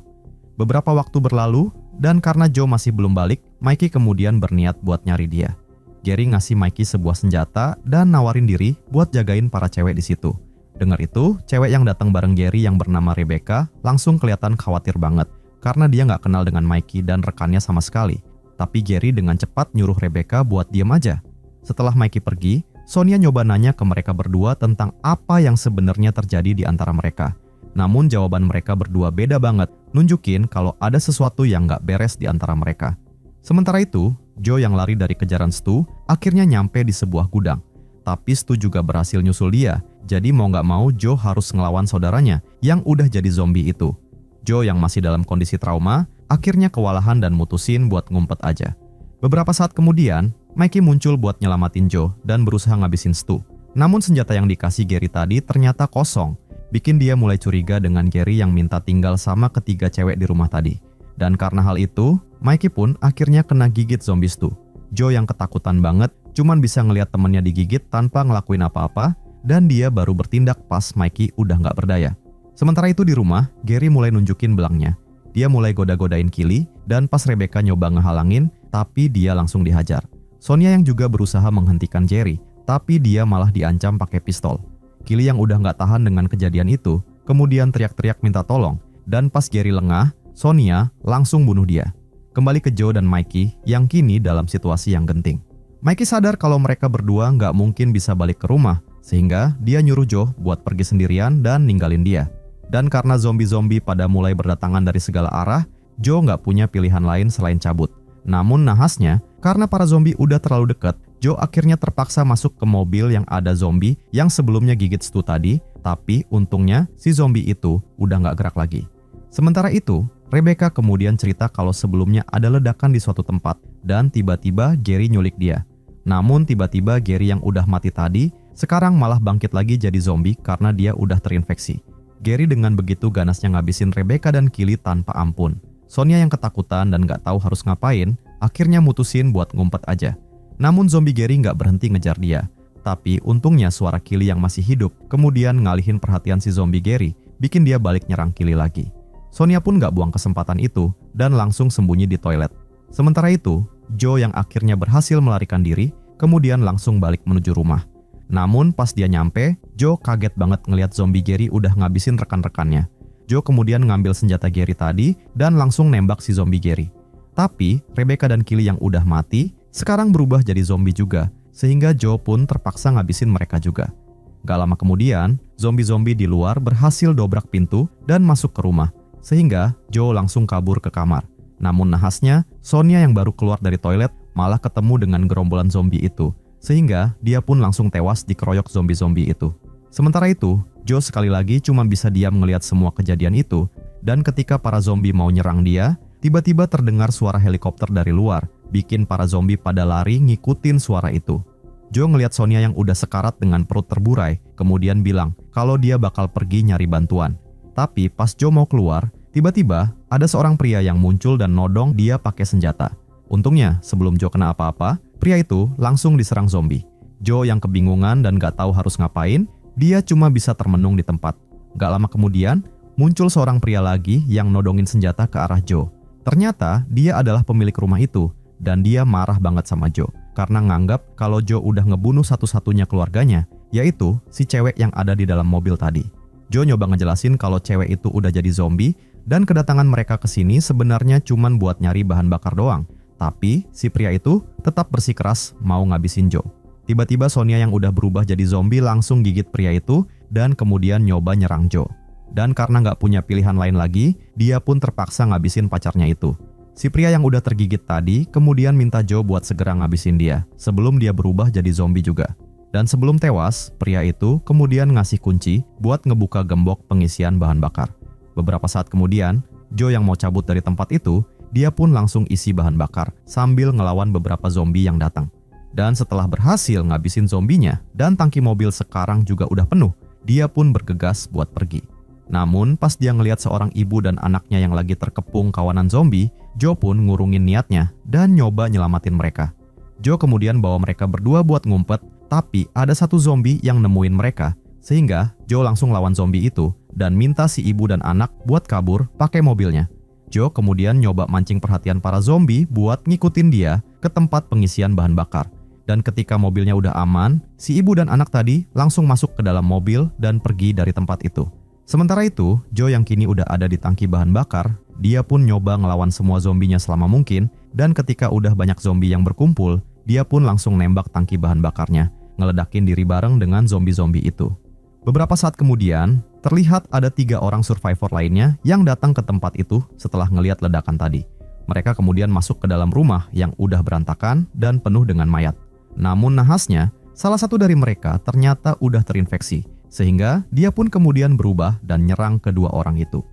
Beberapa waktu berlalu, dan karena Joe masih belum balik, Mikey kemudian berniat buat nyari dia. Gary ngasih Mikey sebuah senjata dan nawarin diri buat jagain para cewek di situ. Dengar itu, cewek yang datang bareng Gary yang bernama Rebecca langsung kelihatan khawatir banget karena dia nggak kenal dengan Mikey dan rekannya sama sekali. Tapi Gary dengan cepat nyuruh Rebecca buat diem aja. Setelah Mikey pergi, Sonia nyoba nanya ke mereka berdua tentang apa yang sebenarnya terjadi di antara mereka. Namun jawaban mereka berdua beda banget, nunjukin kalau ada sesuatu yang nggak beres di antara mereka. Sementara itu, Joe yang lari dari kejaran Stu akhirnya nyampe di sebuah gudang. Tapi Stu juga berhasil nyusul dia, jadi mau nggak mau Joe harus ngelawan saudaranya yang udah jadi zombie itu. Joe yang masih dalam kondisi trauma, akhirnya kewalahan dan mutusin buat ngumpet aja. Beberapa saat kemudian, Mikey muncul buat nyelamatin Joe dan berusaha ngabisin Stu. Namun senjata yang dikasih Gary tadi ternyata kosong, bikin dia mulai curiga dengan Gary yang minta tinggal sama ketiga cewek di rumah tadi. Dan karena hal itu, Mikey pun akhirnya kena gigit zombie Stu. Joe yang ketakutan banget cuman bisa ngelihat temennya digigit tanpa ngelakuin apa-apa, dan dia baru bertindak pas Mikey udah nggak berdaya. Sementara itu di rumah, Gary mulai nunjukin belangnya. Dia mulai goda-godain Kili, dan pas Rebecca nyoba ngehalangin, tapi dia langsung dihajar. Sonia yang juga berusaha menghentikan Jerry, tapi dia malah diancam pakai pistol. Kili yang udah nggak tahan dengan kejadian itu, kemudian teriak-teriak minta tolong, dan pas Gary lengah, Sonia langsung bunuh dia. Kembali ke Joe dan Mikey yang kini dalam situasi yang genting. Mikey sadar kalau mereka berdua nggak mungkin bisa balik ke rumah, sehingga dia nyuruh Joe buat pergi sendirian dan ninggalin dia. Dan karena zombie-zombie pada mulai berdatangan dari segala arah, Joe nggak punya pilihan lain selain cabut. Namun nahasnya, karena para zombie udah terlalu dekat, Joe akhirnya terpaksa masuk ke mobil yang ada zombie yang sebelumnya gigit Stu tadi, tapi untungnya si zombie itu udah nggak gerak lagi. Sementara itu, Rebecca kemudian cerita kalau sebelumnya ada ledakan di suatu tempat dan tiba-tiba Gary nyulik dia. Namun tiba-tiba Gary yang udah mati tadi sekarang malah bangkit lagi jadi zombie karena dia udah terinfeksi. Gary dengan begitu ganasnya ngabisin Rebecca dan Kili tanpa ampun. Sonia yang ketakutan dan gak tahu harus ngapain akhirnya mutusin buat ngumpet aja. Namun zombie Gary gak berhenti ngejar dia. Tapi untungnya suara Kili yang masih hidup kemudian ngalihin perhatian si zombie Gary, bikin dia balik nyerang Kili lagi. Sonia pun gak buang kesempatan itu dan langsung sembunyi di toilet. Sementara itu, Joe yang akhirnya berhasil melarikan diri, kemudian langsung balik menuju rumah. Namun pas dia nyampe, Joe kaget banget ngelihat zombie Gary udah ngabisin rekan-rekannya. Joe kemudian ngambil senjata Gary tadi dan langsung nembak si zombie Gary. Tapi Rebecca dan Kili yang udah mati, sekarang berubah jadi zombie juga, sehingga Joe pun terpaksa ngabisin mereka juga. Gak lama kemudian, zombie-zombie di luar berhasil dobrak pintu dan masuk ke rumah, sehingga Joe langsung kabur ke kamar. Namun nahasnya, Sonia yang baru keluar dari toilet malah ketemu dengan gerombolan zombie itu, sehingga dia pun langsung tewas dikeroyok zombie-zombie itu. Sementara itu, Joe sekali lagi cuma bisa diam ngelihat semua kejadian itu, dan ketika para zombie mau nyerang dia, tiba-tiba terdengar suara helikopter dari luar, bikin para zombie pada lari ngikutin suara itu. Joe ngelihat Sonia yang udah sekarat dengan perut terburai, kemudian bilang kalau dia bakal pergi nyari bantuan. Tapi pas Joe mau keluar, Tiba-tiba, ada seorang pria yang muncul dan nodong dia pakai senjata. Untungnya, sebelum Joe kena apa-apa, pria itu langsung diserang zombie. Joe yang kebingungan dan gak tahu harus ngapain, dia cuma bisa termenung di tempat. Gak lama kemudian, muncul seorang pria lagi yang nodongin senjata ke arah Joe. Ternyata, dia adalah pemilik rumah itu, dan dia marah banget sama Joe, karena nganggap kalau Joe udah ngebunuh satu-satunya keluarganya, yaitu si cewek yang ada di dalam mobil tadi. Joe nyoba ngejelasin kalau cewek itu udah jadi zombie, dan kedatangan mereka ke sini sebenarnya cuman buat nyari bahan bakar doang. Tapi si pria itu tetap bersikeras mau ngabisin Joe. Tiba-tiba Sonia yang udah berubah jadi zombie langsung gigit pria itu dan kemudian nyoba nyerang Joe. Dan karena nggak punya pilihan lain lagi, dia pun terpaksa ngabisin pacarnya itu. Si pria yang udah tergigit tadi kemudian minta Joe buat segera ngabisin dia sebelum dia berubah jadi zombie juga. Dan sebelum tewas, pria itu kemudian ngasih kunci buat ngebuka gembok pengisian bahan bakar. Beberapa saat kemudian, Joe yang mau cabut dari tempat itu, dia pun langsung isi bahan bakar sambil ngelawan beberapa zombie yang datang. Dan setelah berhasil ngabisin zombinya dan tangki mobil sekarang juga udah penuh, dia pun bergegas buat pergi. Namun pas dia ngelihat seorang ibu dan anaknya yang lagi terkepung kawanan zombie, Joe pun ngurungin niatnya dan nyoba nyelamatin mereka. Joe kemudian bawa mereka berdua buat ngumpet, tapi ada satu zombie yang nemuin mereka, sehingga Joe langsung lawan zombie itu dan minta si ibu dan anak buat kabur pakai mobilnya. Joe kemudian nyoba mancing perhatian para zombie buat ngikutin dia ke tempat pengisian bahan bakar. Dan ketika mobilnya udah aman, si ibu dan anak tadi langsung masuk ke dalam mobil dan pergi dari tempat itu. Sementara itu, Joe yang kini udah ada di tangki bahan bakar, dia pun nyoba ngelawan semua zombinya selama mungkin, dan ketika udah banyak zombie yang berkumpul, dia pun langsung nembak tangki bahan bakarnya, ngeledakin diri bareng dengan zombie-zombie itu. Beberapa saat kemudian, terlihat ada 3 orang survivor lainnya yang datang ke tempat itu setelah ngelihat ledakan tadi. Mereka kemudian masuk ke dalam rumah yang udah berantakan dan penuh dengan mayat. Namun nahasnya, salah satu dari mereka ternyata udah terinfeksi, sehingga dia pun kemudian berubah dan nyerang kedua orang itu.